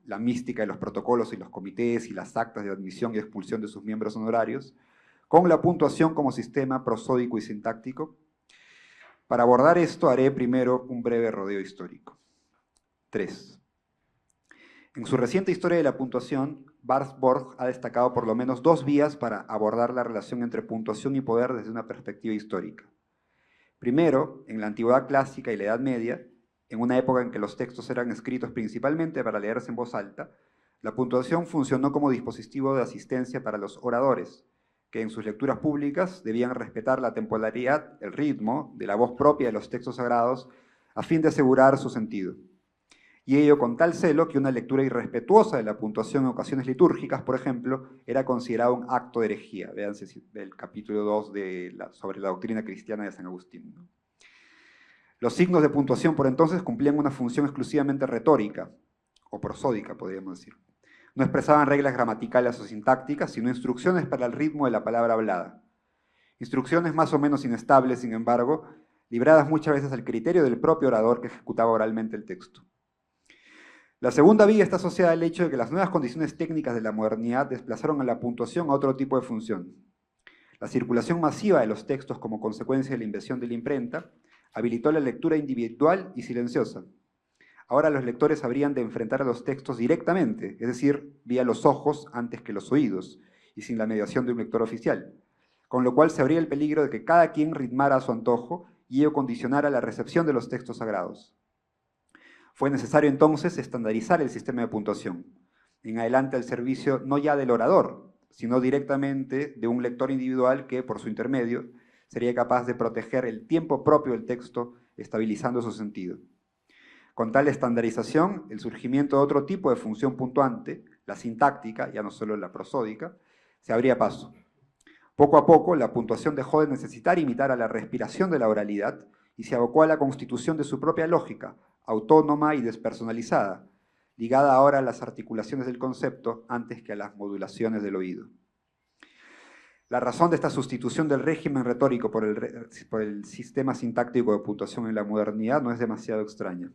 la mística de los protocolos y los comités y las actas de admisión y expulsión de sus miembros honorarios, con la puntuación como sistema prosódico y sintáctico? Para abordar esto haré primero un breve rodeo histórico. 3. En su reciente historia de la puntuación, Borg ha destacado por lo menos 2 vías para abordar la relación entre puntuación y poder desde una perspectiva histórica. Primero, en la antigüedad clásica y la Edad Media, en una época en que los textos eran escritos principalmente para leerse en voz alta, la puntuación funcionó como dispositivo de asistencia para los oradores, que en sus lecturas públicas debían respetar la temporalidad, el ritmo de la voz propia de los textos sagrados a fin de asegurar su sentido. Y ello con tal celo que una lectura irrespetuosa de la puntuación en ocasiones litúrgicas, por ejemplo, era considerado un acto de herejía. Véanse del capítulo 2 sobre la doctrina cristiana de San Agustín, ¿no? Los signos de puntuación por entonces cumplían una función exclusivamente retórica, o prosódica, podríamos decir. No expresaban reglas gramaticales o sintácticas, sino instrucciones para el ritmo de la palabra hablada. Instrucciones más o menos inestables, sin embargo, libradas muchas veces al criterio del propio orador que ejecutaba oralmente el texto. La segunda vía está asociada al hecho de que las nuevas condiciones técnicas de la modernidad desplazaron a la puntuación a otro tipo de función. La circulación masiva de los textos como consecuencia de la invención de la imprenta habilitó la lectura individual y silenciosa. Ahora los lectores habrían de enfrentar a los textos directamente, es decir, vía los ojos antes que los oídos, y sin la mediación de un lector oficial, con lo cual se abría el peligro de que cada quien ritmara a su antojo y ello condicionara la recepción de los textos sagrados. Fue necesario entonces estandarizar el sistema de puntuación, en adelante al servicio no ya del orador, sino directamente de un lector individual que, por su intermedio, sería capaz de proteger el tiempo propio del texto, estabilizando su sentido. Con tal estandarización, el surgimiento de otro tipo de función puntuante, la sintáctica, ya no solo la prosódica, se abría paso. Poco a poco, la puntuación dejó de necesitar imitar a la respiración de la oralidad y se abocó a la constitución de su propia lógica, autónoma y despersonalizada, ligada ahora a las articulaciones del concepto antes que a las modulaciones del oído. La razón de esta sustitución del régimen retórico por el sistema sintáctico de puntuación en la modernidad no es demasiado extraña.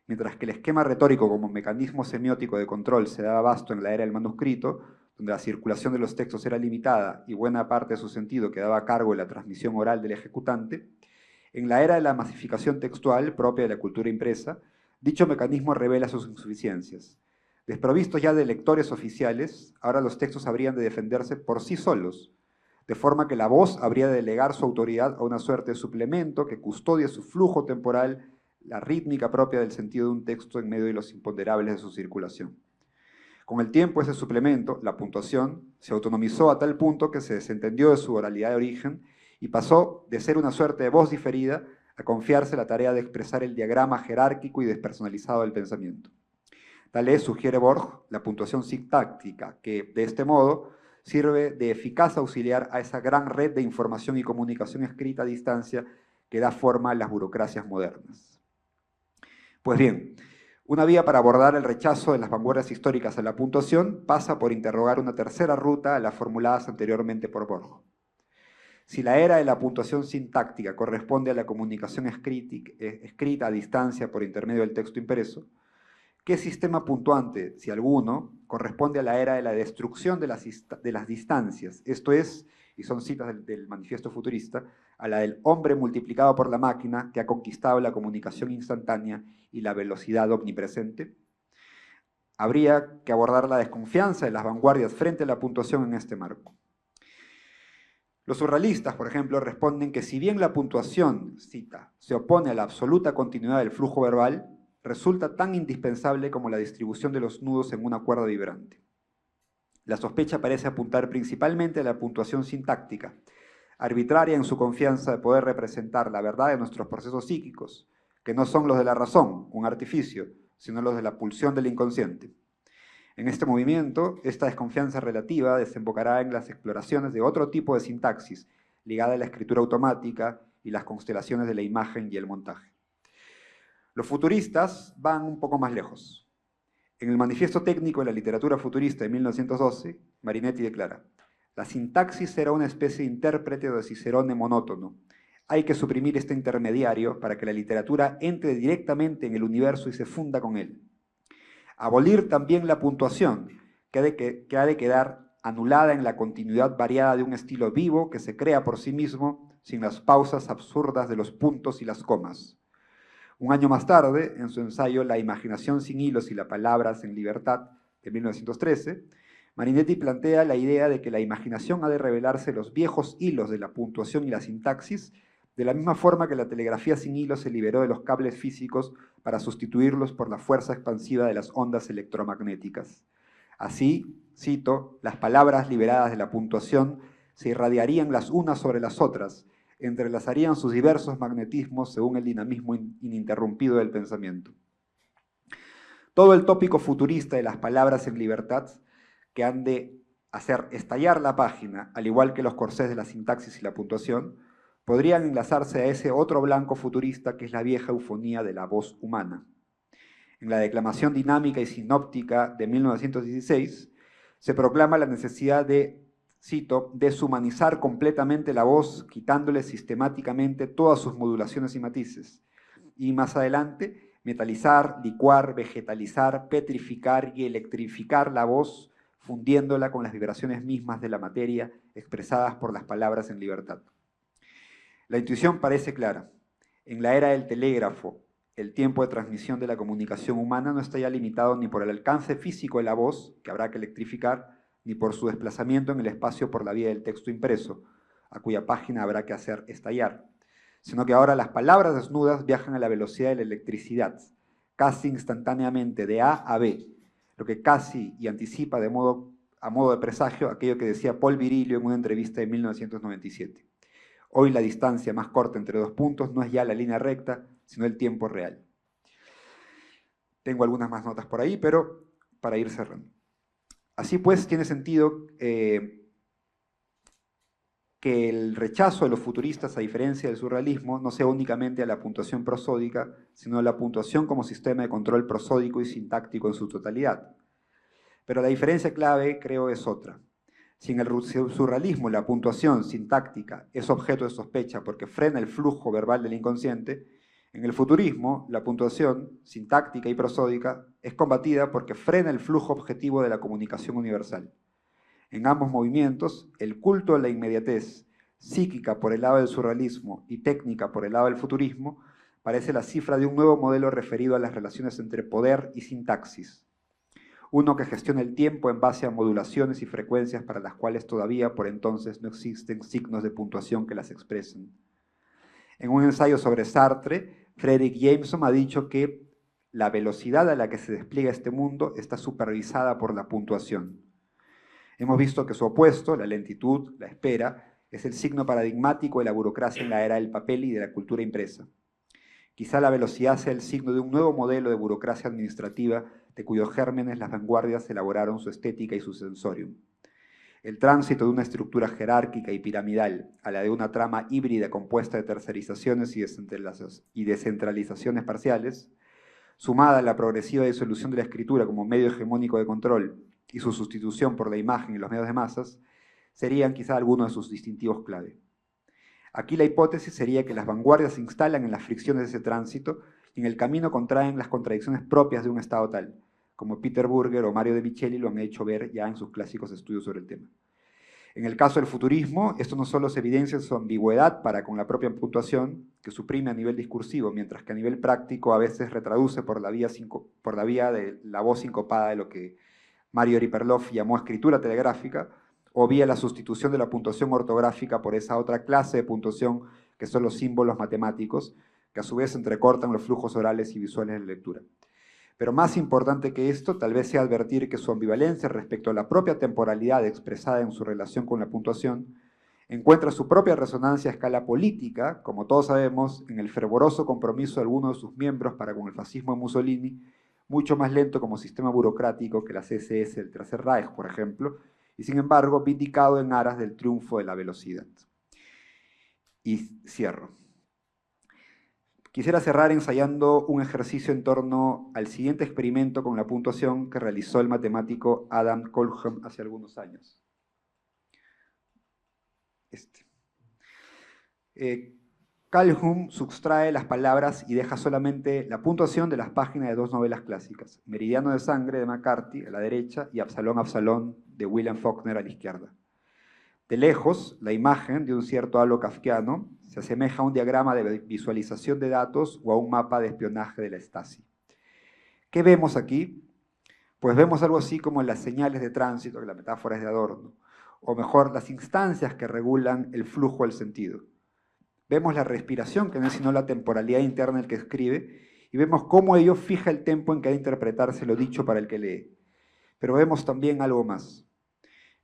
Mientras que el esquema retórico como mecanismo semiótico de control se daba abasto en la era del manuscrito, donde la circulación de los textos era limitada y buena parte de su sentido quedaba a cargo de la transmisión oral del ejecutante, en la era de la masificación textual propia de la cultura impresa, dicho mecanismo revela sus insuficiencias. Desprovistos ya de lectores oficiales, ahora los textos habrían de defenderse por sí solos, de forma que la voz habría de delegar su autoridad a una suerte de suplemento que custodia su flujo temporal, la rítmica propia del sentido de un texto en medio de los imponderables de su circulación. Con el tiempo, ese suplemento, la puntuación, se autonomizó a tal punto que se desentendió de su oralidad de origen y pasó de ser una suerte de voz diferida a confiarse la tarea de expresar el diagrama jerárquico y despersonalizado del pensamiento. Tal es, sugiere Borg, la puntuación sintáctica, que, de este modo, sirve de eficaz auxiliar a esa gran red de información y comunicación escrita a distancia que da forma a las burocracias modernas. Pues bien, una vía para abordar el rechazo de las vanguardias históricas a la puntuación pasa por interrogar una tercera ruta a las formuladas anteriormente por Borg. Si la era de la puntuación sintáctica corresponde a la comunicación escrita a distancia por intermedio del texto impreso, ¿qué sistema puntuante, si alguno, corresponde a la era de la destrucción de las distancias? Esto es, y son citas del manifiesto futurista, a la del hombre multiplicado por la máquina que ha conquistado la comunicación instantánea y la velocidad omnipresente. Habría que abordar la desconfianza de las vanguardias frente a la puntuación en este marco. Los surrealistas, por ejemplo, responden que si bien la puntuación, cita, se opone a la absoluta continuidad del flujo verbal, resulta tan indispensable como la distribución de los nudos en una cuerda vibrante. La sospecha parece apuntar principalmente a la puntuación sintáctica, arbitraria en su confianza de poder representar la verdad de nuestros procesos psíquicos, que no son los de la razón, un artificio, sino los de la pulsión del inconsciente. En este movimiento, esta desconfianza relativa desembocará en las exploraciones de otro tipo de sintaxis, ligada a la escritura automática y las constelaciones de la imagen y el montaje. Los futuristas van un poco más lejos. En el Manifiesto Técnico de la Literatura Futurista de 1912, Marinetti declara: la sintaxis será una especie de intérprete de Cicerone monótono. Hay que suprimir este intermediario para que la literatura entre directamente en el universo y se funda con él. Abolir también la puntuación, que ha de quedar anulada en la continuidad variada de un estilo vivo que se crea por sí mismo, sin las pausas absurdas de los puntos y las comas. Un año más tarde, en su ensayo La imaginación sin hilos y las palabras en libertad, de 1913, Marinetti plantea la idea de que la imaginación ha de revelarse los viejos hilos de la puntuación y la sintaxis, de la misma forma que la telegrafía sin hilos se liberó de los cables físicos para sustituirlos por la fuerza expansiva de las ondas electromagnéticas. Así, cito, las palabras liberadas de la puntuación se irradiarían las unas sobre las otras, entrelazarían sus diversos magnetismos según el dinamismo ininterrumpido del pensamiento. Todo el tópico futurista de las palabras en libertad, que han de hacer estallar la página, al igual que los corsés de la sintaxis y la puntuación, podrían enlazarse a ese otro blanco futurista que es la vieja eufonía de la voz humana. En la declamación dinámica y sinóptica de 1916, se proclama la necesidad de, cito, deshumanizar completamente la voz, quitándole sistemáticamente todas sus modulaciones y matices. Y más adelante, metalizar, licuar, vegetalizar, petrificar y electrificar la voz, fundiéndola con las vibraciones mismas de la materia expresadas por las palabras en libertad. La intuición parece clara. En la era del telégrafo, el tiempo de transmisión de la comunicación humana no está ya limitado ni por el alcance físico de la voz, que habrá que electrificar, ni por su desplazamiento en el espacio por la vía del texto impreso, a cuya página habrá que hacer estallar, sino que ahora las palabras desnudas viajan a la velocidad de la electricidad, casi instantáneamente de A a B, lo que casi y anticipa a modo de presagio aquello que decía Paul Virilio en una entrevista de 1997. Hoy la distancia más corta entre dos puntos no es ya la línea recta, sino el tiempo real. Tengo algunas más notas por ahí, pero para ir cerrando. Así pues, tiene sentido que el rechazo de los futuristas, a diferencia del surrealismo, no sea únicamente a la puntuación prosódica, sino a la puntuación como sistema de control prosódico y sintáctico en su totalidad. Pero la diferencia clave, creo, es otra. Si en el surrealismo la puntuación sintáctica es objeto de sospecha porque frena el flujo verbal del inconsciente, en el futurismo la puntuación sintáctica y prosódica es combatida porque frena el flujo objetivo de la comunicación universal. En ambos movimientos, el culto a la inmediatez, psíquica por el lado del surrealismo y técnica por el lado del futurismo, parece la cifra de un nuevo modelo referido a las relaciones entre poder y sintaxis. Uno que gestiona el tiempo en base a modulaciones y frecuencias para las cuales todavía por entonces no existen signos de puntuación que las expresen. En un ensayo sobre Sartre, Frederick Jameson ha dicho que la velocidad a la que se despliega este mundo está supervisada por la puntuación. Hemos visto que su opuesto, la lentitud, la espera, es el signo paradigmático de la burocracia en la era del papel y de la cultura impresa. Quizá la velocidad sea el signo de un nuevo modelo de burocracia administrativa de cuyos gérmenes las vanguardias elaboraron su estética y su sensorium. El tránsito de una estructura jerárquica y piramidal a la de una trama híbrida compuesta de tercerizaciones y descentralizaciones parciales, sumada a la progresiva disolución de la escritura como medio hegemónico de control y su sustitución por la imagen y los medios de masas, serían quizá algunos de sus distintivos clave. Aquí la hipótesis sería que las vanguardias se instalan en las fricciones de ese tránsito y en el camino contraen las contradicciones propias de un estado tal, como Peter Burger o Mario de Micheli lo han hecho ver ya en sus clásicos estudios sobre el tema. En el caso del futurismo, esto no solo se evidencia en su ambigüedad para con la propia puntuación, que suprime a nivel discursivo, mientras que a nivel práctico a veces retraduce por la vía de la voz sincopada de lo que Mario Riperloff llamó escritura telegráfica, o vía la sustitución de la puntuación ortográfica por esa otra clase de puntuación que son los símbolos matemáticos, que a su vez entrecortan los flujos orales y visuales de la lectura. Pero más importante que esto, tal vez sea advertir que su ambivalencia respecto a la propia temporalidad expresada en su relación con la puntuación encuentra su propia resonancia a escala política, como todos sabemos, en el fervoroso compromiso de algunos de sus miembros para con el fascismo de Mussolini, mucho más lento como sistema burocrático que las SS del Tercer Reich, por ejemplo, y sin embargo vindicado en aras del triunfo de la velocidad. Y cierro. Quisiera cerrar ensayando un ejercicio en torno al siguiente experimento con la puntuación que realizó el matemático Adam Colham hace algunos años. Calhoun sustrae las palabras y deja solamente la puntuación de las páginas de dos novelas clásicas, Meridiano de Sangre de McCarthy a la derecha y Absalón, Absalón de William Faulkner a la izquierda. De lejos, la imagen de un cierto halo kafkiano se asemeja a un diagrama de visualización de datos o a un mapa de espionaje de la Stasi. ¿Qué vemos aquí? Pues vemos algo así como las señales de tránsito, que la metáfora es de Adorno, o mejor, las instancias que regulan el flujo del sentido. Vemos la respiración, que no es sino la temporalidad interna del que escribe, y vemos cómo ello fija el tempo en que ha de interpretarse lo dicho para el que lee. Pero vemos también algo más.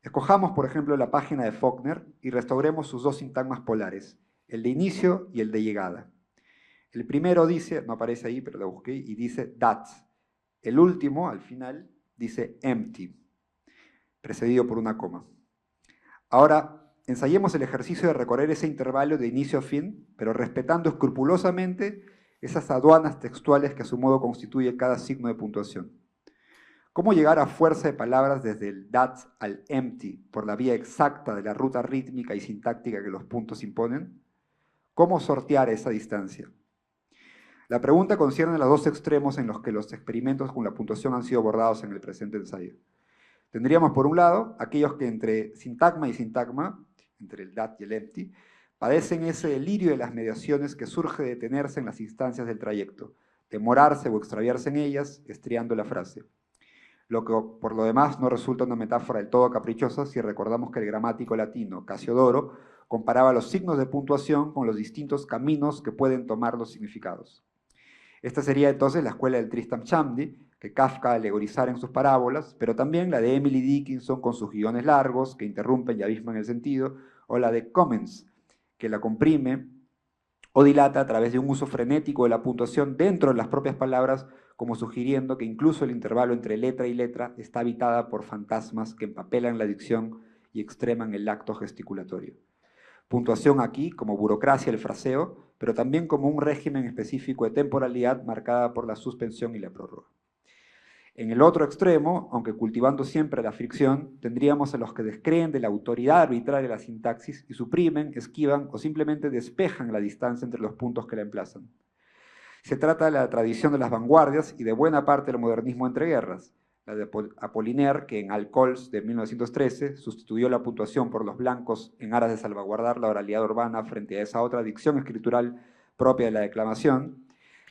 Escojamos, por ejemplo, la página de Faulkner y restauremos sus dos sintagmas polares, el de inicio y el de llegada. El primero dice, no aparece ahí, pero lo busqué, y dice that. El último, al final, dice empty, precedido por una coma. Ahora, ensayemos el ejercicio de recorrer ese intervalo de inicio a fin, pero respetando escrupulosamente esas aduanas textuales que a su modo constituye cada signo de puntuación. ¿Cómo llegar a fuerza de palabras desde el that al empty por la vía exacta de la ruta rítmica y sintáctica que los puntos imponen? ¿Cómo sortear esa distancia? La pregunta concierne los dos extremos en los que los experimentos con la puntuación han sido abordados en el presente ensayo. Tendríamos, por un lado, aquellos que entre sintagma y sintagma, entre el that y el empty, padecen ese delirio de las mediaciones que surge de detenerse en las instancias del trayecto, demorarse o extraviarse en ellas, estriando la frase. Lo que, por lo demás, no resulta una metáfora del todo caprichosa si recordamos que el gramático latino Casiodoro comparaba los signos de puntuación con los distintos caminos que pueden tomar los significados. Esta sería entonces la escuela del Tristram Shandy, que Kafka alegorizara en sus parábolas, pero también la de Emily Dickinson con sus guiones largos, que interrumpen y abisman el sentido, o la de Commons, que la comprime o dilata a través de un uso frenético de la puntuación dentro de las propias palabras, como sugiriendo que incluso el intervalo entre letra y letra está habitada por fantasmas que empapelan la dicción y extreman el acto gesticulatorio. Puntuación aquí como burocracia del fraseo, pero también como un régimen específico de temporalidad marcada por la suspensión y la prórroga. En el otro extremo, aunque cultivando siempre la fricción, tendríamos a los que descreen de la autoridad arbitraria de la sintaxis y suprimen, esquivan o simplemente despejan la distancia entre los puntos que la emplazan. Se trata de la tradición de las vanguardias y de buena parte del modernismo entre guerras, la de Apollinaire, que en Alcols de 1913 sustituyó la puntuación por los blancos en aras de salvaguardar la oralidad urbana frente a esa otra dicción escritural propia de la declamación,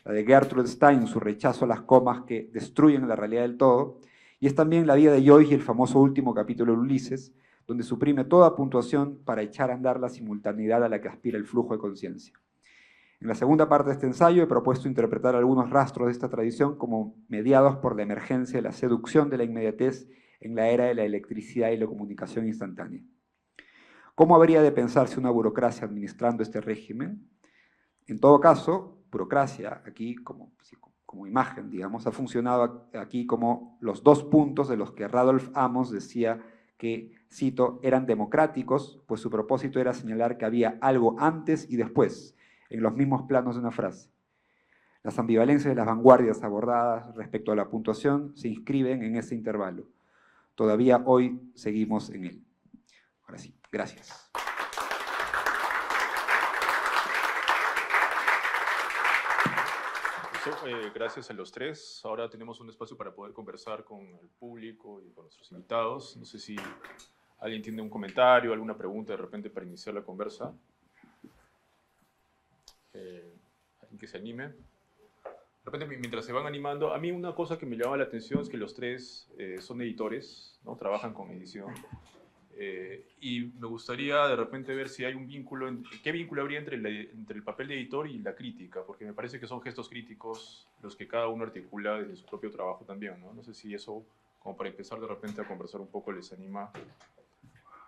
la de Gertrude Stein, su rechazo a las comas que destruyen la realidad del todo, y es también la vía de Joyce y el famoso último capítulo de Ulises, donde suprime toda puntuación para echar a andar la simultaneidad a la que aspira el flujo de conciencia. En la segunda parte de este ensayo he propuesto interpretar algunos rastros de esta tradición como mediados por la emergencia de la seducción de la inmediatez en la era de la electricidad y la comunicación instantánea. ¿Cómo habría de pensarse una burocracia administrando este régimen? En todo caso, burocracia, aquí como imagen, digamos, ha funcionado aquí como los dos puntos de los que Radolf Amos decía que, cito, eran democráticos, pues su propósito era señalar que había algo antes y después, en los mismos planos de una frase. Las ambivalencias de las vanguardias abordadas respecto a la puntuación se inscriben en ese intervalo. Todavía hoy seguimos en él. Ahora sí, gracias. Gracias a los tres. Ahora tenemos un espacio para poder conversar con el público y con nuestros invitados. No sé si ¿Alguien tiene un comentario, alguna pregunta de repente para iniciar la conversa? ¿Alguien que se anime? De repente, mientras se van animando, a mí una cosa que me llama la atención es que los tres son editores, ¿no? Trabajan con edición. Y me gustaría de repente ver si hay un vínculo, qué vínculo habría entre el papel de editor y la crítica, porque me parece que son gestos críticos los que cada uno articula desde su propio trabajo también, ¿no? No sé si eso, como para empezar de repente a conversar un poco, les anima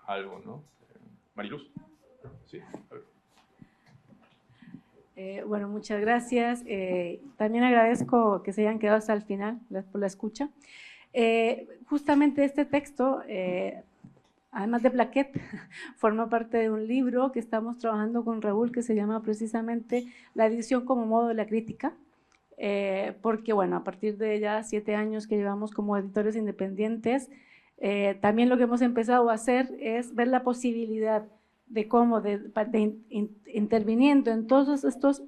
algo, ¿no? Mariluz. Sí, a ver. Bueno, muchas gracias. También agradezco que se hayan quedado hasta el final por la escucha. Justamente este texto, además de plaquette, forma parte de un libro que estamos trabajando con Raúl que se llama precisamente La edición como modo de la crítica, porque bueno, a partir de ya 7 años que llevamos como editores independientes, también lo que hemos empezado a hacer es ver la posibilidad de cómo, interviniendo en todos estos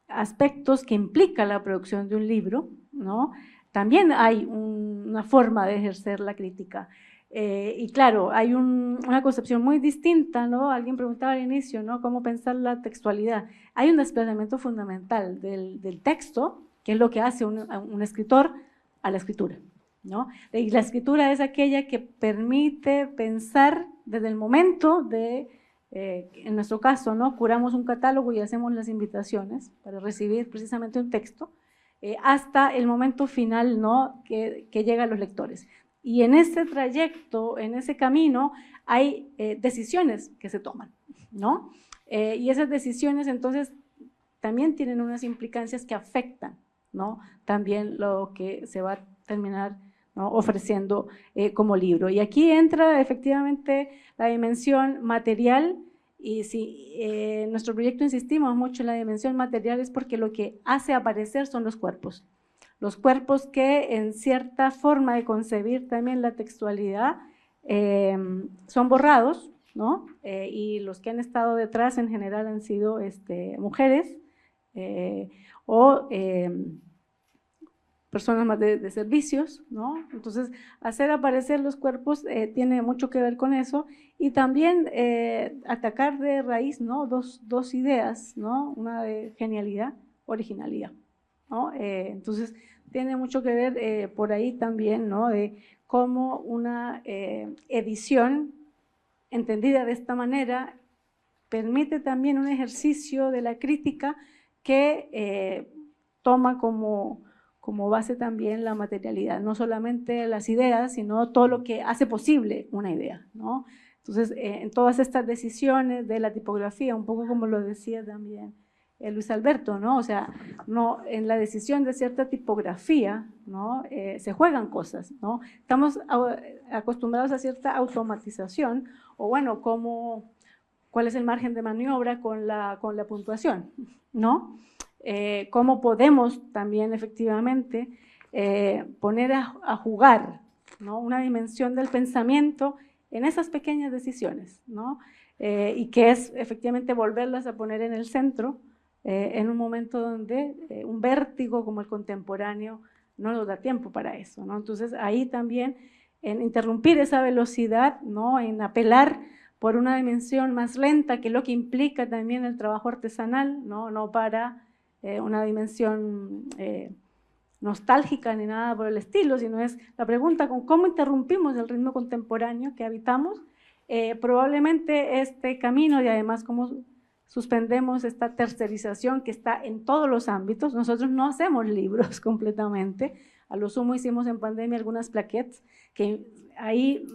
aspectos que implica la producción de un libro, ¿no? También hay una forma de ejercer la crítica. Y claro, hay una concepción muy distinta, ¿no? Alguien preguntaba al inicio, ¿no? ¿Cómo pensar la textualidad? Hay un desplazamiento fundamental del texto, que es lo que hace un escritor a la escritura, ¿no? Y la escritura es aquella que permite pensar desde el momento en nuestro caso, ¿no? Curamos un catálogo y hacemos las invitaciones para recibir precisamente un texto, hasta el momento final, ¿no? que llega a los lectores. Y en ese trayecto, en ese camino, hay decisiones que se toman, ¿no? Y esas decisiones entonces también tienen unas implicancias que afectan, ¿no? También lo que se va a terminar, ¿no? ofreciendo como libro. Y aquí entra efectivamente la dimensión material. Y si en nuestro proyecto insistimos mucho en la dimensión material es porque lo que hace aparecer son los cuerpos que en cierta forma de concebir también la textualidad son borrados, ¿no? Y los que han estado detrás en general han sido mujeres o personas más de servicios, ¿no? Entonces, hacer aparecer los cuerpos tiene mucho que ver con eso y también atacar de raíz, ¿no? Dos ideas, ¿no? Una de genialidad, originalidad, ¿no? Entonces, tiene mucho que ver por ahí también, ¿no? De cómo una edición entendida de esta manera permite también un ejercicio de la crítica que toma como base también la materialidad, no solamente las ideas, sino todo lo que hace posible una idea, ¿no? Entonces, en todas estas decisiones de la tipografía, un poco como lo decía también Luis Alberto, ¿no? O sea, no, en la decisión de cierta tipografía, ¿no? Se juegan cosas, ¿no? Estamos acostumbrados a cierta automatización, o bueno, cuál es el margen de maniobra con la puntuación, ¿no? Cómo podemos también efectivamente poner a jugar, ¿no? Una dimensión del pensamiento en esas pequeñas decisiones, ¿no? Y que es efectivamente volverlas a poner en el centro en un momento donde un vértigo como el contemporáneo no nos da tiempo para eso, ¿no? Entonces ahí también en interrumpir esa velocidad, ¿no? En apelar por una dimensión más lenta, que es lo que implica también el trabajo artesanal, no para una dimensión nostálgica ni nada por el estilo, sino es la pregunta con cómo interrumpimos el ritmo contemporáneo que habitamos, probablemente este camino y además cómo suspendemos esta tercerización que está en todos los ámbitos. Nosotros no hacemos libros completamente, a lo sumo hicimos en pandemia algunas plaquettes que ahí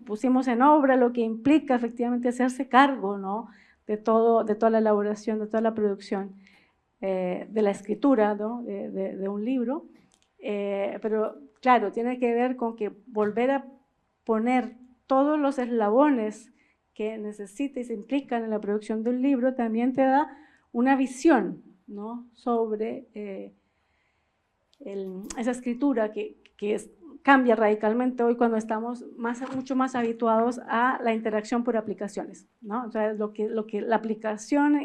pusimos en obra lo que implica efectivamente hacerse cargo, ¿no? de toda la elaboración, de toda la producción. De la escritura, ¿no? de un libro, pero claro, tiene que ver con que volver a poner todos los eslabones que necesita y se implican en la producción de un libro también te da una visión, ¿no? sobre esa escritura que cambia radicalmente hoy cuando estamos mucho más habituados a la interacción por aplicaciones, ¿no? O sea, lo que la aplicación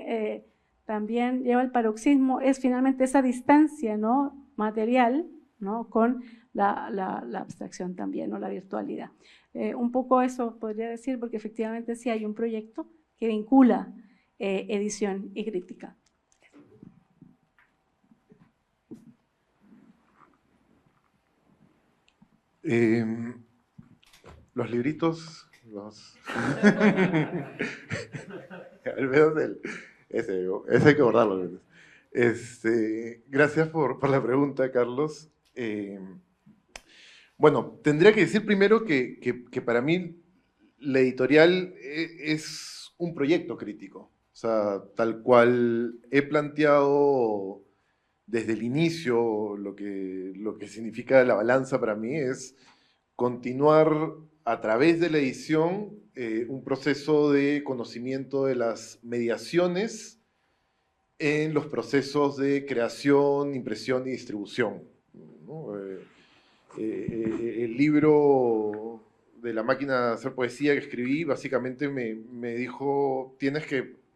también lleva al paroxismo es finalmente esa distancia, ¿no? material, ¿no? Con la abstracción también, ¿no? La virtualidad. Un poco eso podría decir, porque efectivamente sí hay un proyecto que vincula edición y crítica. Los libritos, al menos ese hay que bordarlo. Gracias por la pregunta, Carlos. Bueno, tendría que decir primero que para mí la editorial es un proyecto crítico. O sea, tal cual he planteado desde el inicio lo que significa la balanza para mí es continuar a través de la edición un proceso de conocimiento de las mediaciones en los procesos de creación, impresión y distribución, ¿no? El libro de la máquina de hacer poesía que escribí básicamente me dijo,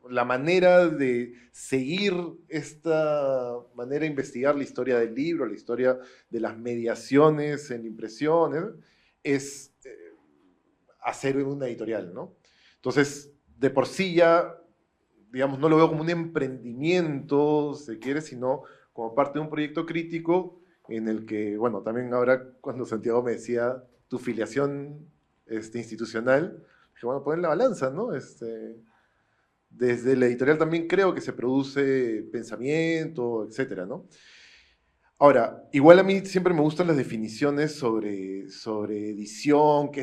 la manera de seguir esta manera de investigar la historia del libro, la historia de las mediaciones en impresiones, es hacer una editorial, ¿no? Entonces, de por sí ya, digamos, no lo veo como un emprendimiento, si quiere, sino como parte de un proyecto crítico en el que, bueno, también ahora cuando Santiago me decía tu filiación institucional, dije, bueno, poner la balanza, ¿no? Desde la editorial también creo que se produce pensamiento, etcétera, ¿no? Ahora, igual a mí siempre me gustan las definiciones sobre edición, qué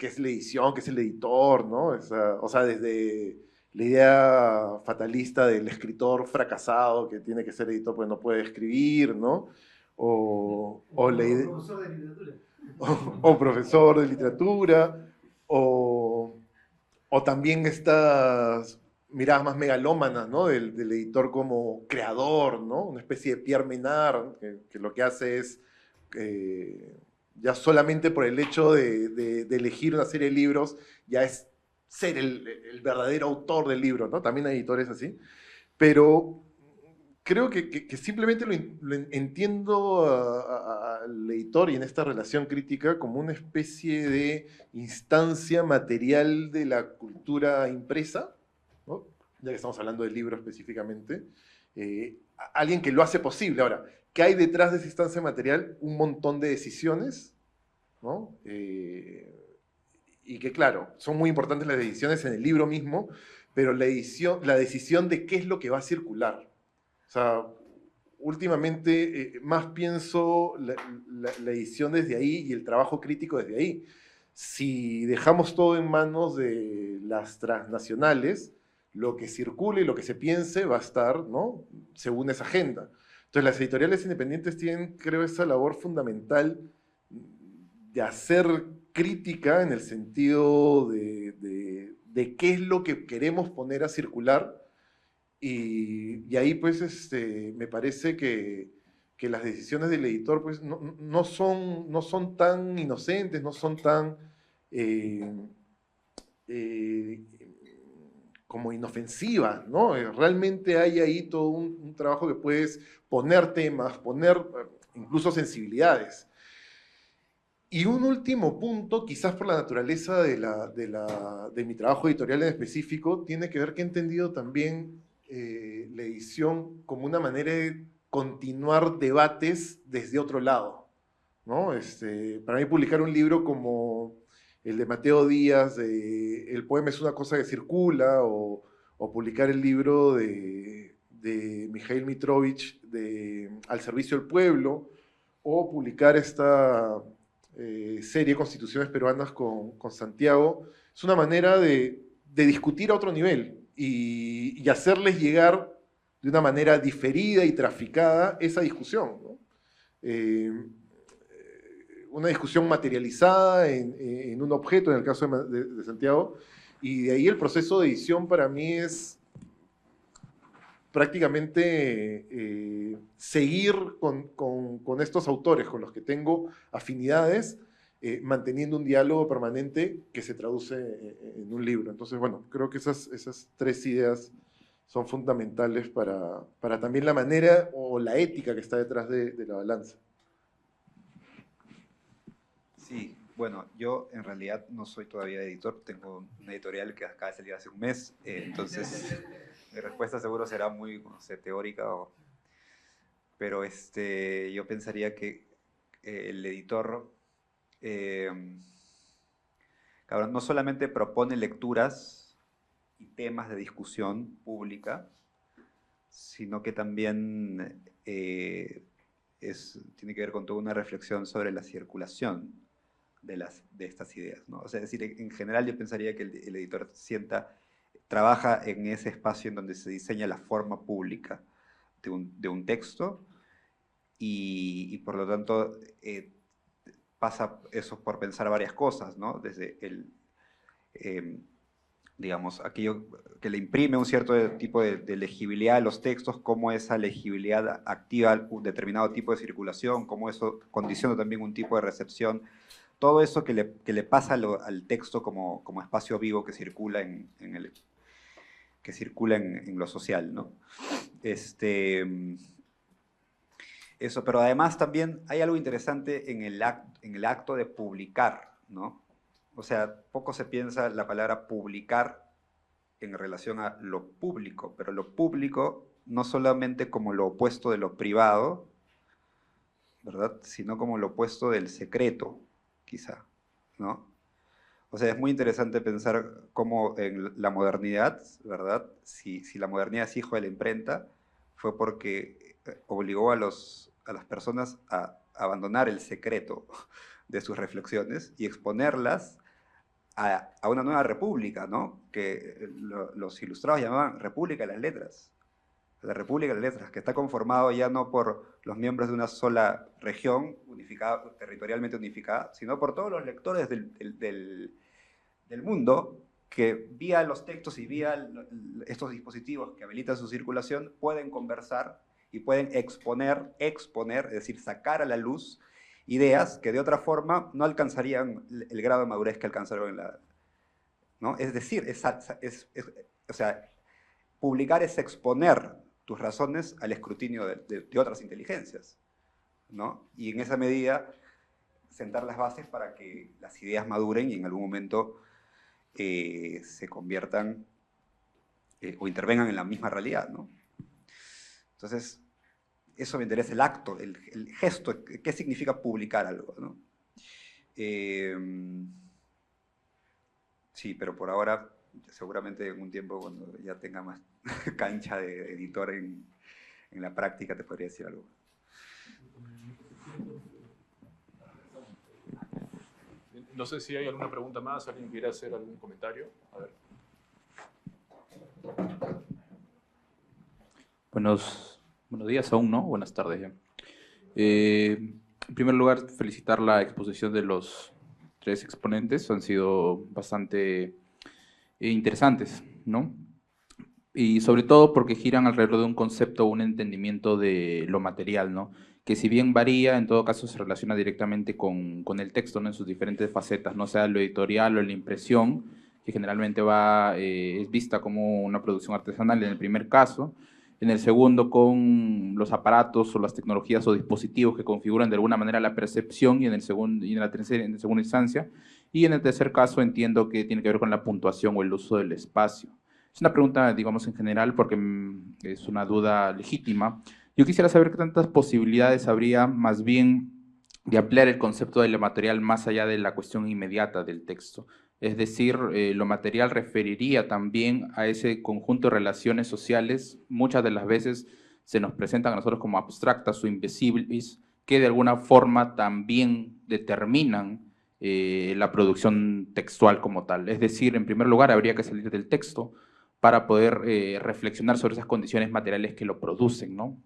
es la edición, qué es el editor, ¿no? O sea, desde la idea fatalista del escritor fracasado que tiene que ser editor porque no puede escribir, ¿no? O la idea... Profesor de literatura. O profesor de literatura, o también estas miradas más megalómanas, ¿no? Del editor como creador, ¿no? Una especie de Pierre Menard, que lo que hace es, ya solamente por el hecho de elegir una serie de libros, ya es ser el verdadero autor del libro, ¿no? También hay editores así. Pero creo que simplemente lo entiendo al editor y en esta relación crítica como una especie de instancia material de la cultura impresa, ¿no? Ya que estamos hablando del libro específicamente, alguien que lo hace posible. Ahora, ¿qué hay detrás de esa instancia material? Un montón de decisiones, ¿no? Y que claro, son muy importantes las decisiones en el libro mismo, pero la decisión de qué es lo que va a circular. O sea, últimamente más pienso la edición desde ahí y el trabajo crítico desde ahí. Si dejamos todo en manos de las transnacionales, lo que circule y lo que se piense va a estar, ¿no?, según esa agenda. Entonces las editoriales independientes tienen, creo, esa labor fundamental de hacer crítica en el sentido de qué es lo que queremos poner a circular. Y ahí, pues, me parece que las decisiones del editor, pues, no son tan inocentes, no son tan como inofensivas, ¿no? Realmente hay ahí todo un trabajo que puedes poner temas, poner incluso sensibilidades. Y un último punto, quizás por la naturaleza de mi trabajo editorial en específico, tiene que ver que he entendido también la edición como una manera de continuar debates desde otro lado, ¿no? Para mí publicar un libro como el de Mateo Díaz, El poema es una cosa que circula, o publicar el libro de Mikhail Mitrovich, Al servicio del pueblo, o publicar esta serie Constituciones Peruanas con Santiago, es una manera de discutir a otro nivel y hacerles llegar de una manera diferida y traficada esa discusión, ¿no? Una discusión materializada en un objeto, en el caso de Santiago, y de ahí el proceso de edición para mí es prácticamente seguir con estos autores con los que tengo afinidades, manteniendo un diálogo permanente que se traduce en un libro. Entonces, bueno, creo que esas tres ideas son fundamentales para también la manera o la ética que está detrás de la balanza. Sí, bueno, yo en realidad no soy todavía editor, tengo una editorial que acaba de salir hace un mes, entonces mi respuesta seguro será muy, no sé, teórica, pero yo pensaría que el editor, eh, claro, no solamente propone lecturas y temas de discusión pública, sino que también tiene que ver con toda una reflexión sobre la circulación de estas ideas, ¿no? O sea, es decir, en general yo pensaría que el editor trabaja en ese espacio en donde se diseña la forma pública de un texto y por lo tanto pasa eso por pensar varias cosas, ¿no? Desde digamos, aquello que le imprime un cierto tipo de legibilidad a los textos, cómo esa legibilidad activa un determinado tipo de circulación, cómo eso condiciona también un tipo de recepción, todo eso que le pasa al texto como espacio vivo que circula en lo social, ¿no? Eso, pero además también hay algo interesante en el acto de publicar, ¿no? O sea, poco se piensa la palabra publicar en relación a lo público, pero lo público no solamente como lo opuesto de lo privado, ¿verdad? Sino como lo opuesto del secreto, quizá, ¿no? O sea, es muy interesante pensar cómo en la modernidad, ¿verdad? Si la modernidad es hijo de la imprenta, fue porque obligó a las personas a abandonar el secreto de sus reflexiones y exponerlas a una nueva república, ¿no? Que los ilustrados llamaban República de las Letras. La República de las Letras, que está conformado ya no por los miembros de una sola región unificada, territorialmente unificada, sino por todos los lectores del mundo que vía los textos y vía estos dispositivos que habilitan su circulación pueden conversar y pueden exponer, es decir, sacar a la luz ideas que de otra forma no alcanzarían el grado de madurez que alcanzaron en la... ¿no? Es decir, o sea, publicar es exponer tus razones al escrutinio de otras inteligencias, ¿no? Y en esa medida sentar las bases para que las ideas maduren y en algún momento se conviertan o intervengan en la misma realidad, ¿no? Entonces, eso me interesa, el acto, el gesto, qué significa publicar algo, ¿no? Sí, pero por ahora, seguramente en un tiempo cuando ya tenga más cancha de editor en la práctica, te podría decir algo. No sé si hay alguna pregunta más, alguien quiere hacer algún comentario. A ver. Buenos días aún, ¿no? Buenas tardes ya. En primer lugar, felicitar la exposición de los 3 exponentes. Han sido bastante interesantes, ¿no? Y sobre todo porque giran alrededor de un concepto, un entendimiento de lo material, ¿no? Que si bien varía, en todo caso se relaciona directamente con el texto, ¿no? En sus diferentes facetas, no sea lo editorial o la impresión, que generalmente es vista como una producción artesanal en el primer caso. En el segundo, con los aparatos o las tecnologías o dispositivos que configuran de alguna manera la percepción, y en la segunda instancia. Y en el tercer caso entiendo que tiene que ver con la puntuación o el uso del espacio. Es una pregunta, digamos, en general, porque es una duda legítima. Yo quisiera saber qué tantas posibilidades habría, más bien, de ampliar el concepto de lo material más allá de la cuestión inmediata del texto. Es decir, lo material referiría también a ese conjunto de relaciones sociales, muchas de las veces se nos presentan a nosotros como abstractas o invisibles, que de alguna forma también determinan la producción textual como tal. Es decir, en primer lugar, habría que salir del texto para poder reflexionar sobre esas condiciones materiales que lo producen, ¿no?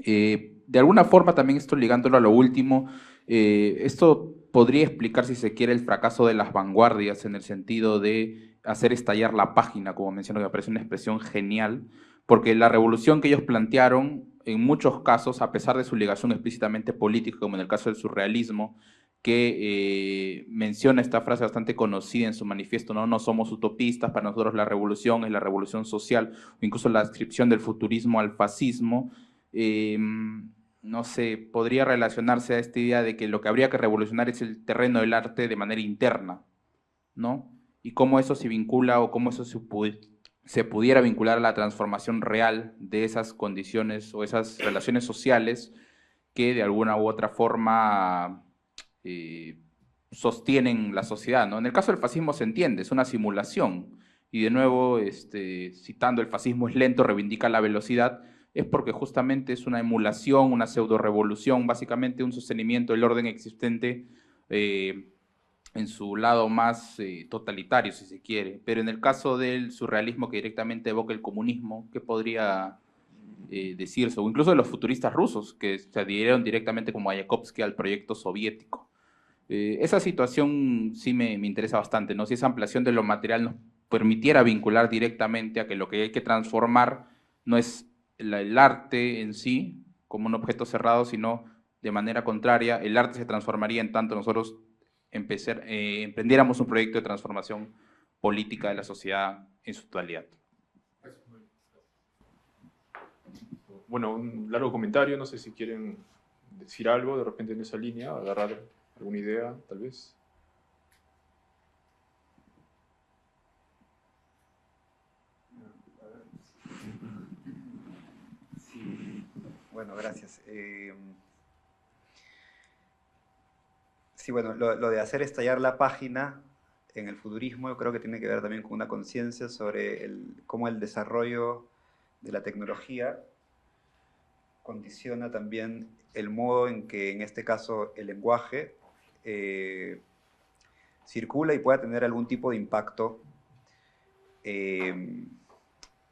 De alguna forma, también esto ligándolo a lo último, esto podría explicar, si se quiere, el fracaso de las vanguardias en el sentido de hacer estallar la página, como menciono, que me parece una expresión genial, porque la revolución que ellos plantearon, en muchos casos, a pesar de su ligación explícitamente política, como en el caso del surrealismo, que menciona esta frase bastante conocida en su manifiesto, ¿no? No somos utopistas, para nosotros la revolución es la revolución social, o incluso la adscripción del futurismo al fascismo, no sé, podría relacionarse a esta idea de que lo que habría que revolucionar es el terreno del arte de manera interna, ¿no? Y cómo eso se vincula o cómo eso se pudiera vincular a la transformación real de esas condiciones o esas relaciones sociales que de alguna u otra forma sostienen la sociedad, ¿no? En el caso del fascismo se entiende, es una simulación. Y de nuevo, citando el fascismo es lento, reivindica la velocidad, es porque justamente es una emulación, una pseudo-revolución, básicamente un sostenimiento del orden existente en su lado más totalitario, si se quiere. Pero en el caso del surrealismo que directamente evoca el comunismo, ¿qué podría decirse? O incluso de los futuristas rusos, que se adhirieron directamente como Mayakovsky al proyecto soviético. Esa situación sí me interesa bastante, ¿no? Si esa ampliación de lo material nos permitiera vincular directamente a que lo que hay que transformar no es el arte en sí, como un objeto cerrado, sino de manera contraria, el arte se transformaría en tanto nosotros emprendiéramos un proyecto de transformación política de la sociedad en su totalidad. Bueno, un largo comentario, no sé si quieren decir algo de repente en esa línea, agarrar alguna idea, tal vez. Sí, bueno, gracias. Sí, bueno, lo de hacer estallar la página en el futurismo yo creo que tiene que ver también con una conciencia sobre cómo el desarrollo de la tecnología condiciona también el modo en que, en este caso, el lenguaje circula y pueda tener algún tipo de impacto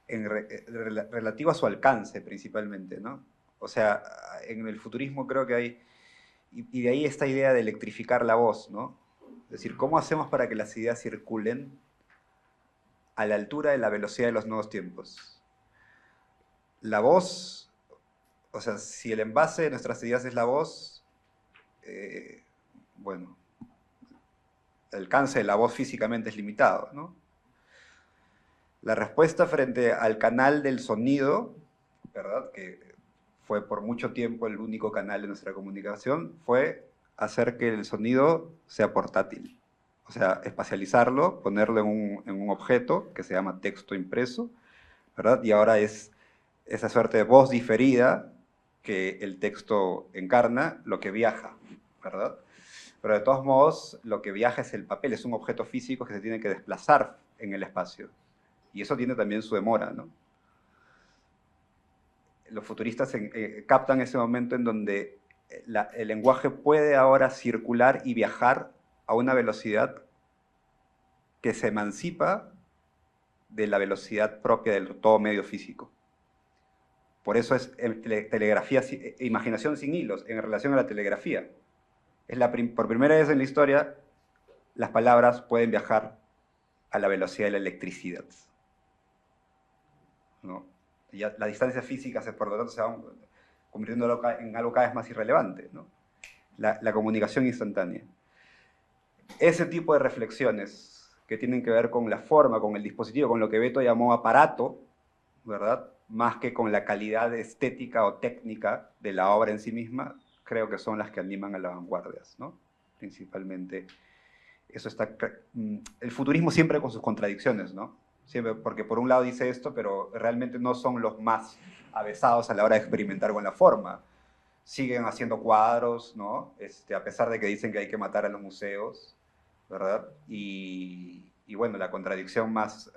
relativo a su alcance, principalmente, ¿no? O sea, en el futurismo creo que hay, y de ahí esta idea de electrificar la voz, ¿no? Es decir, ¿cómo hacemos para que las ideas circulen a la altura de la velocidad de los nuevos tiempos? La voz, o sea, si el envase de nuestras ideas es la voz, bueno, el alcance de la voz físicamente es limitado, ¿no? La respuesta frente al canal del sonido, ¿verdad?, que fue por mucho tiempo el único canal de nuestra comunicación, fue hacer que el sonido sea portátil. O sea, espacializarlo, ponerlo en un objeto que se llama texto impreso, ¿verdad? Y ahora es esa suerte de voz diferida que el texto encarna, lo que viaja, ¿verdad? Pero de todos modos, lo que viaja es el papel, es un objeto físico que se tiene que desplazar en el espacio. Y eso tiene también su demora, ¿no? Los futuristas captan ese momento en donde el lenguaje puede ahora circular y viajar a una velocidad que se emancipa de la velocidad propia del todo medio físico. Por eso es telegrafía, imaginación sin hilos en relación a la telegrafía. Es por primera vez en la historia, las palabras pueden viajar a la velocidad de la electricidad, ¿no? Ya las distancias físicas, por lo tanto, se van convirtiendo en algo cada vez más irrelevante, ¿no? La comunicación instantánea. Ese tipo de reflexiones que tienen que ver con la forma, con el dispositivo, con lo que Beto llamó aparato, ¿verdad?, más que con la calidad estética o técnica de la obra en sí misma, creo que son las que animan a las vanguardias, ¿no? Principalmente. Eso está, el futurismo siempre con sus contradicciones, ¿no? Siempre, porque por un lado dice esto, pero realmente no son los más avesados a la hora de experimentar con la forma. Siguen haciendo cuadros, ¿no? A pesar de que dicen que hay que matar a los museos, ¿verdad? Y bueno, la contradicción más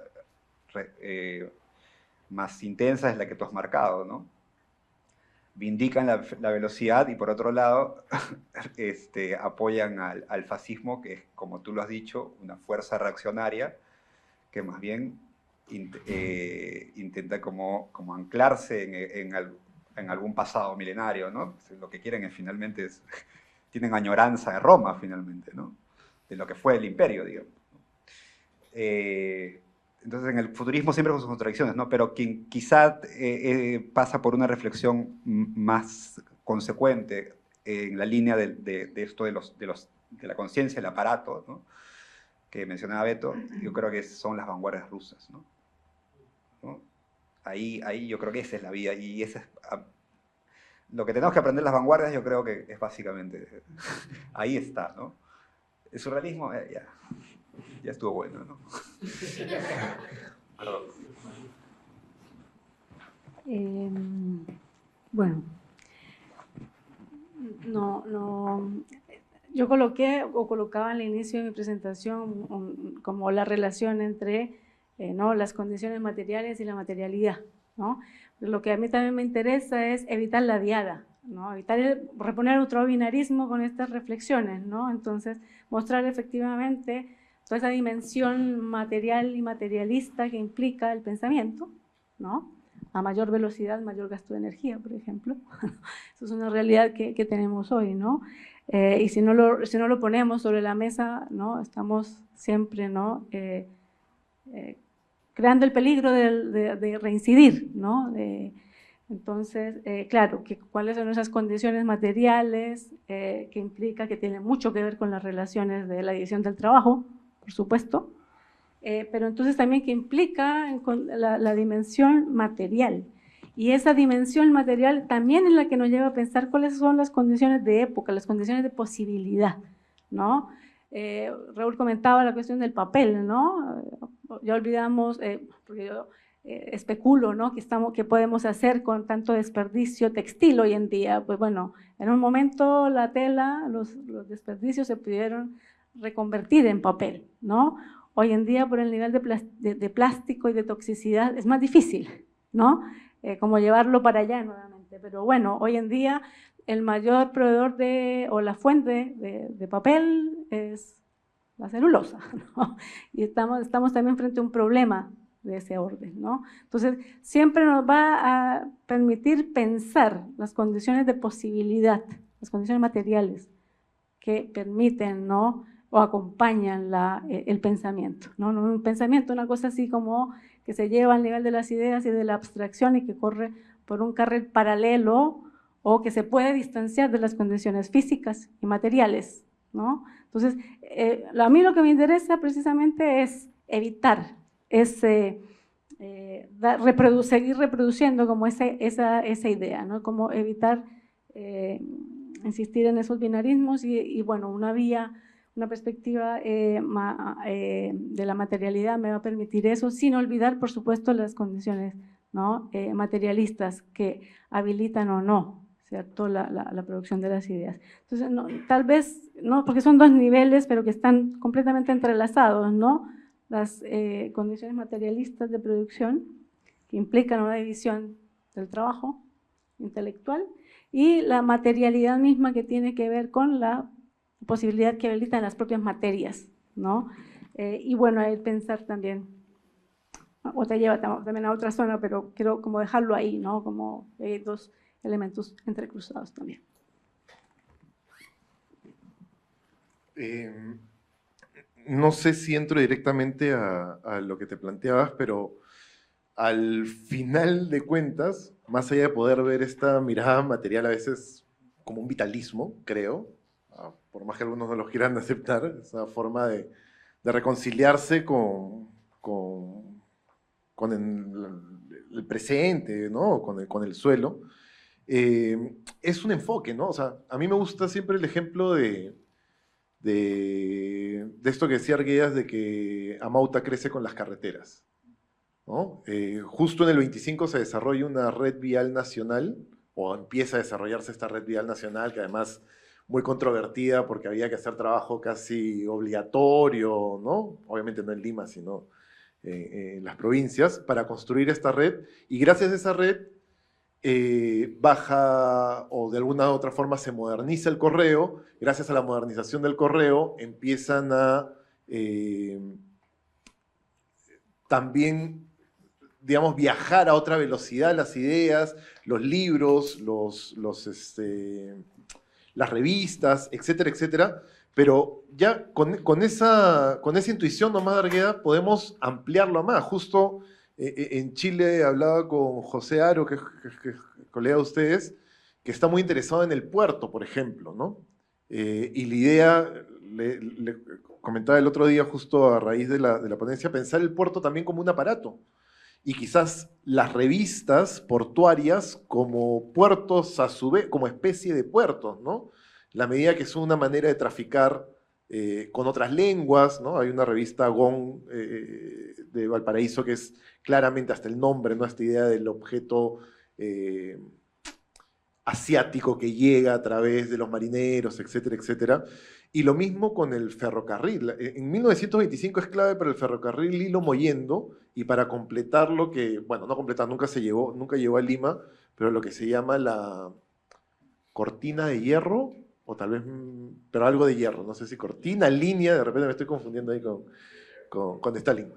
intensa es la que tú has marcado, ¿no? Vindican la velocidad y por otro lado apoyan al fascismo, que es, como tú lo has dicho, una fuerza reaccionaria que más bien intenta como anclarse en algún pasado milenario, ¿no? Lo que quieren es finalmente tienen añoranza de Roma finalmente, ¿no? De lo que fue el imperio, digamos. Entonces, en el futurismo siempre con sus contradicciones, ¿no? Pero quien quizá pasa por una reflexión más consecuente en la línea de esto de la conciencia, el aparato, ¿no?, que mencionaba Beto, yo creo que son las vanguardias rusas, ¿no? ¿No? Ahí yo creo que esa es la vía, y esa es lo que tenemos que aprender las vanguardias yo creo que es básicamente, ahí está, ¿no? El surrealismo, ya estuvo bueno, ¿no? Perdón. Bueno, yo colocaba al inicio de mi presentación como la relación entre ¿no? las condiciones materiales y la materialidad, ¿no? Lo que a mí también me interesa es evitar la diada, ¿no? Evitar reponer otro binarismo con estas reflexiones, ¿no? Entonces, mostrar efectivamente toda esa dimensión material y materialista que implica el pensamiento, ¿no? A mayor velocidad, mayor gasto de energía, por ejemplo. Eso es una realidad que tenemos hoy, ¿no? Y si no lo ponemos sobre la mesa, ¿no? Estamos siempre, ¿no? Creando el peligro de reincidir, ¿no? Entonces, claro, cuáles son esas condiciones materiales que implica que tienen mucho que ver con las relaciones de la división del trabajo, por supuesto, pero entonces también que implica la dimensión material. Y esa dimensión material también es la que nos lleva a pensar cuáles son las condiciones de época, las condiciones de posibilidad, ¿no? Raúl comentaba la cuestión del papel, ¿no? Ya olvidamos, porque yo especulo, ¿no? ¿Qué podemos hacer con tanto desperdicio textil hoy en día? Pues bueno, en un momento la tela, los desperdicios se pudieron reconvertir en papel, ¿no? Hoy en día por el nivel de plástico y de toxicidad es más difícil, ¿no? Como llevarlo para allá nuevamente, pero bueno, hoy en día el mayor proveedor o la fuente de papel es la celulosa, ¿no? Y estamos también frente a un problema de ese orden, ¿no? Entonces, siempre nos va a permitir pensar las condiciones de posibilidad, las condiciones materiales que permiten, ¿no? O acompañan el pensamiento, ¿no? Un pensamiento, una cosa así como que se lleva al nivel de las ideas y de la abstracción y que corre por un carril paralelo o que se puede distanciar de las condiciones físicas y materiales, ¿no? Entonces, a mí lo que me interesa precisamente es evitar seguir reproduciendo como esa idea, ¿no? Como evitar insistir en esos binarismos y bueno, una perspectiva de la materialidad me va a permitir eso, sin olvidar, por supuesto, las condiciones, ¿no? Materialistas que habilitan o no, ¿cierto? La producción de las ideas. Entonces, tal vez, ¿no? Porque son dos niveles, pero que están completamente entrelazados, ¿no? Las condiciones materialistas de producción, que implican una división del trabajo intelectual, y la materialidad misma que tiene que ver con la posibilidad que habilitan las propias materias, ¿no? Y bueno, hay que pensar también, o te lleva también a otra zona, pero quiero como dejarlo ahí, ¿no? Como dos elementos entrecruzados también. No sé si entro directamente a lo que te planteabas, pero al final de cuentas, más allá de poder ver esta mirada material a veces como un vitalismo, creo, por más que algunos no lo quieran aceptar, esa forma de reconciliarse con el presente, ¿no? Con el suelo, es un enfoque, ¿no? O sea, a mí me gusta siempre el ejemplo de esto que decía Arguedas, de que Amauta crece con las carreteras, ¿no? Justo en el 25 se desarrolla una red vial nacional, o empieza a desarrollarse esta red vial nacional, que además muy controvertida porque había que hacer trabajo casi obligatorio, ¿no? Obviamente no en Lima, sino en las provincias, para construir esta red, y gracias a esa red baja o de alguna u otra forma se moderniza el correo. Gracias a la modernización del correo empiezan a también, digamos, viajar a otra velocidad las ideas, los libros, las revistas, etcétera, etcétera. Pero ya con esa intuición nomás de Argueda podemos ampliarlo a más. Justo en Chile hablaba con José Aro, que es colega de ustedes, que está muy interesado en el puerto, por ejemplo, ¿no? Y la idea, le comentaba el otro día justo a raíz de la ponencia, pensar el puerto también como un aparato. y quizás las revistas portuarias como puertos a su vez, como especie de puertos, ¿no? La medida que son una manera de traficar con otras lenguas, ¿no? Hay una revista Gong de Valparaíso que es claramente hasta el nombre, ¿no? Esta idea del objeto asiático que llega a través de los marineros, etcétera, etcétera. Y lo mismo con el ferrocarril. En 1925 es clave para el ferrocarril Lilo Mollendo, y para completar lo que, bueno, no completar, nunca llegó a Lima, pero lo que se llama la cortina de hierro, o tal vez, pero algo de hierro, no sé si cortina, línea, de repente me estoy confundiendo ahí con Stalin.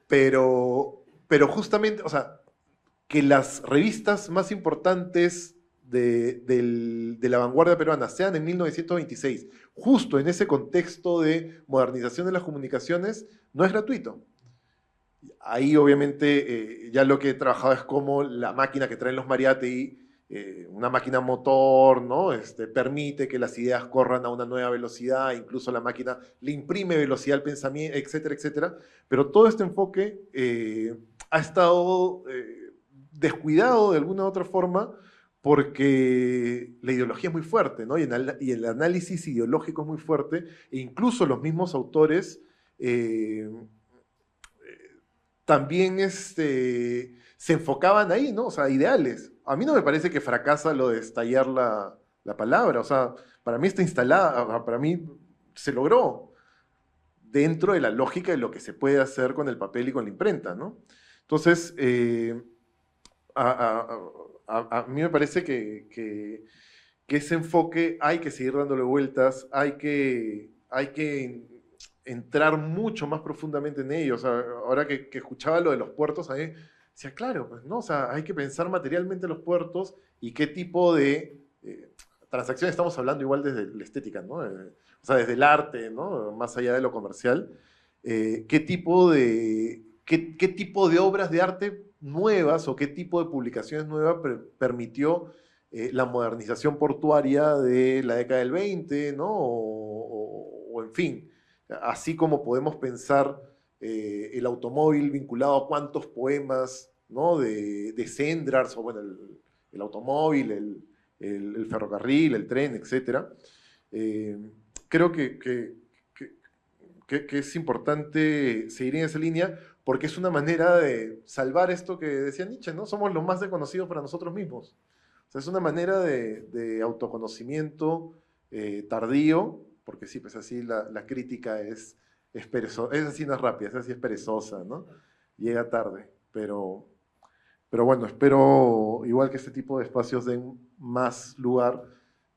Pero justamente, o sea, que las revistas más importantes de la vanguardia peruana sean en 1926, justo en ese contexto de modernización de las comunicaciones, no es gratuito. Ahí obviamente ya lo que he trabajado es como la máquina que traen los Mariátegui, una máquina motor, ¿no? Permite que las ideas corran a una nueva velocidad, incluso la máquina le imprime velocidad al pensamiento, etcétera, etcétera. Pero todo este enfoque ha estado descuidado de alguna u otra forma porque la ideología es muy fuerte, ¿no? Y el análisis ideológico es muy fuerte, e incluso los mismos autores también se enfocaban ahí, ¿no? O sea, ideales. A mí no me parece que fracasa lo de estallar la palabra, o sea, para mí está instalada, para mí se logró dentro de la lógica de lo que se puede hacer con el papel y con la imprenta, ¿no? Entonces, a mí me parece que ese enfoque hay que seguir dándole vueltas, hay que entrar mucho más profundamente en ello. O sea, ahora que escuchaba lo de los puertos, a mí decía, claro, pues, ¿no? O sea, hay que pensar materialmente los puertos y qué tipo de transacciones estamos hablando igual desde la estética, ¿no? O sea, desde el arte, ¿no? Más allá de lo comercial. ¿Qué tipo de obras de arte nuevas o qué tipo de publicaciones nuevas permitió la modernización portuaria de la década del 20, ¿no? O en fin, así como podemos pensar el automóvil vinculado a cuántos poemas, ¿no? de Sendrars, o bueno, el automóvil, el ferrocarril, el tren, etc. Creo que es importante seguir en esa línea porque es una manera de salvar esto que decía Nietzsche, ¿no? Somos los más desconocidos para nosotros mismos. O sea, es una manera de autoconocimiento tardío, porque sí, pues así la crítica es perezosa, es así, no es rápida, es así, es perezosa, ¿no? Llega tarde, pero bueno, espero igual que este tipo de espacios den más lugar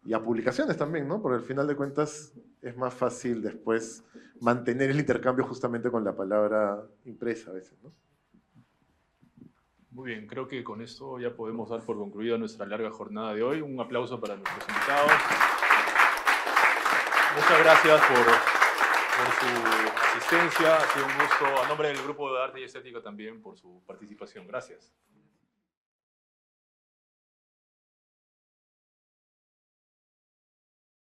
y a publicaciones también, ¿no? Porque al final de cuentas es más fácil después mantener el intercambio justamente con la palabra impresa a veces, ¿no? Muy bien, creo que con esto ya podemos dar por concluida nuestra larga jornada de hoy. Un aplauso para nuestros invitados. Muchas gracias por su asistencia. Ha sido un gusto. A nombre del Grupo de Arte y Estética también por su participación. Gracias.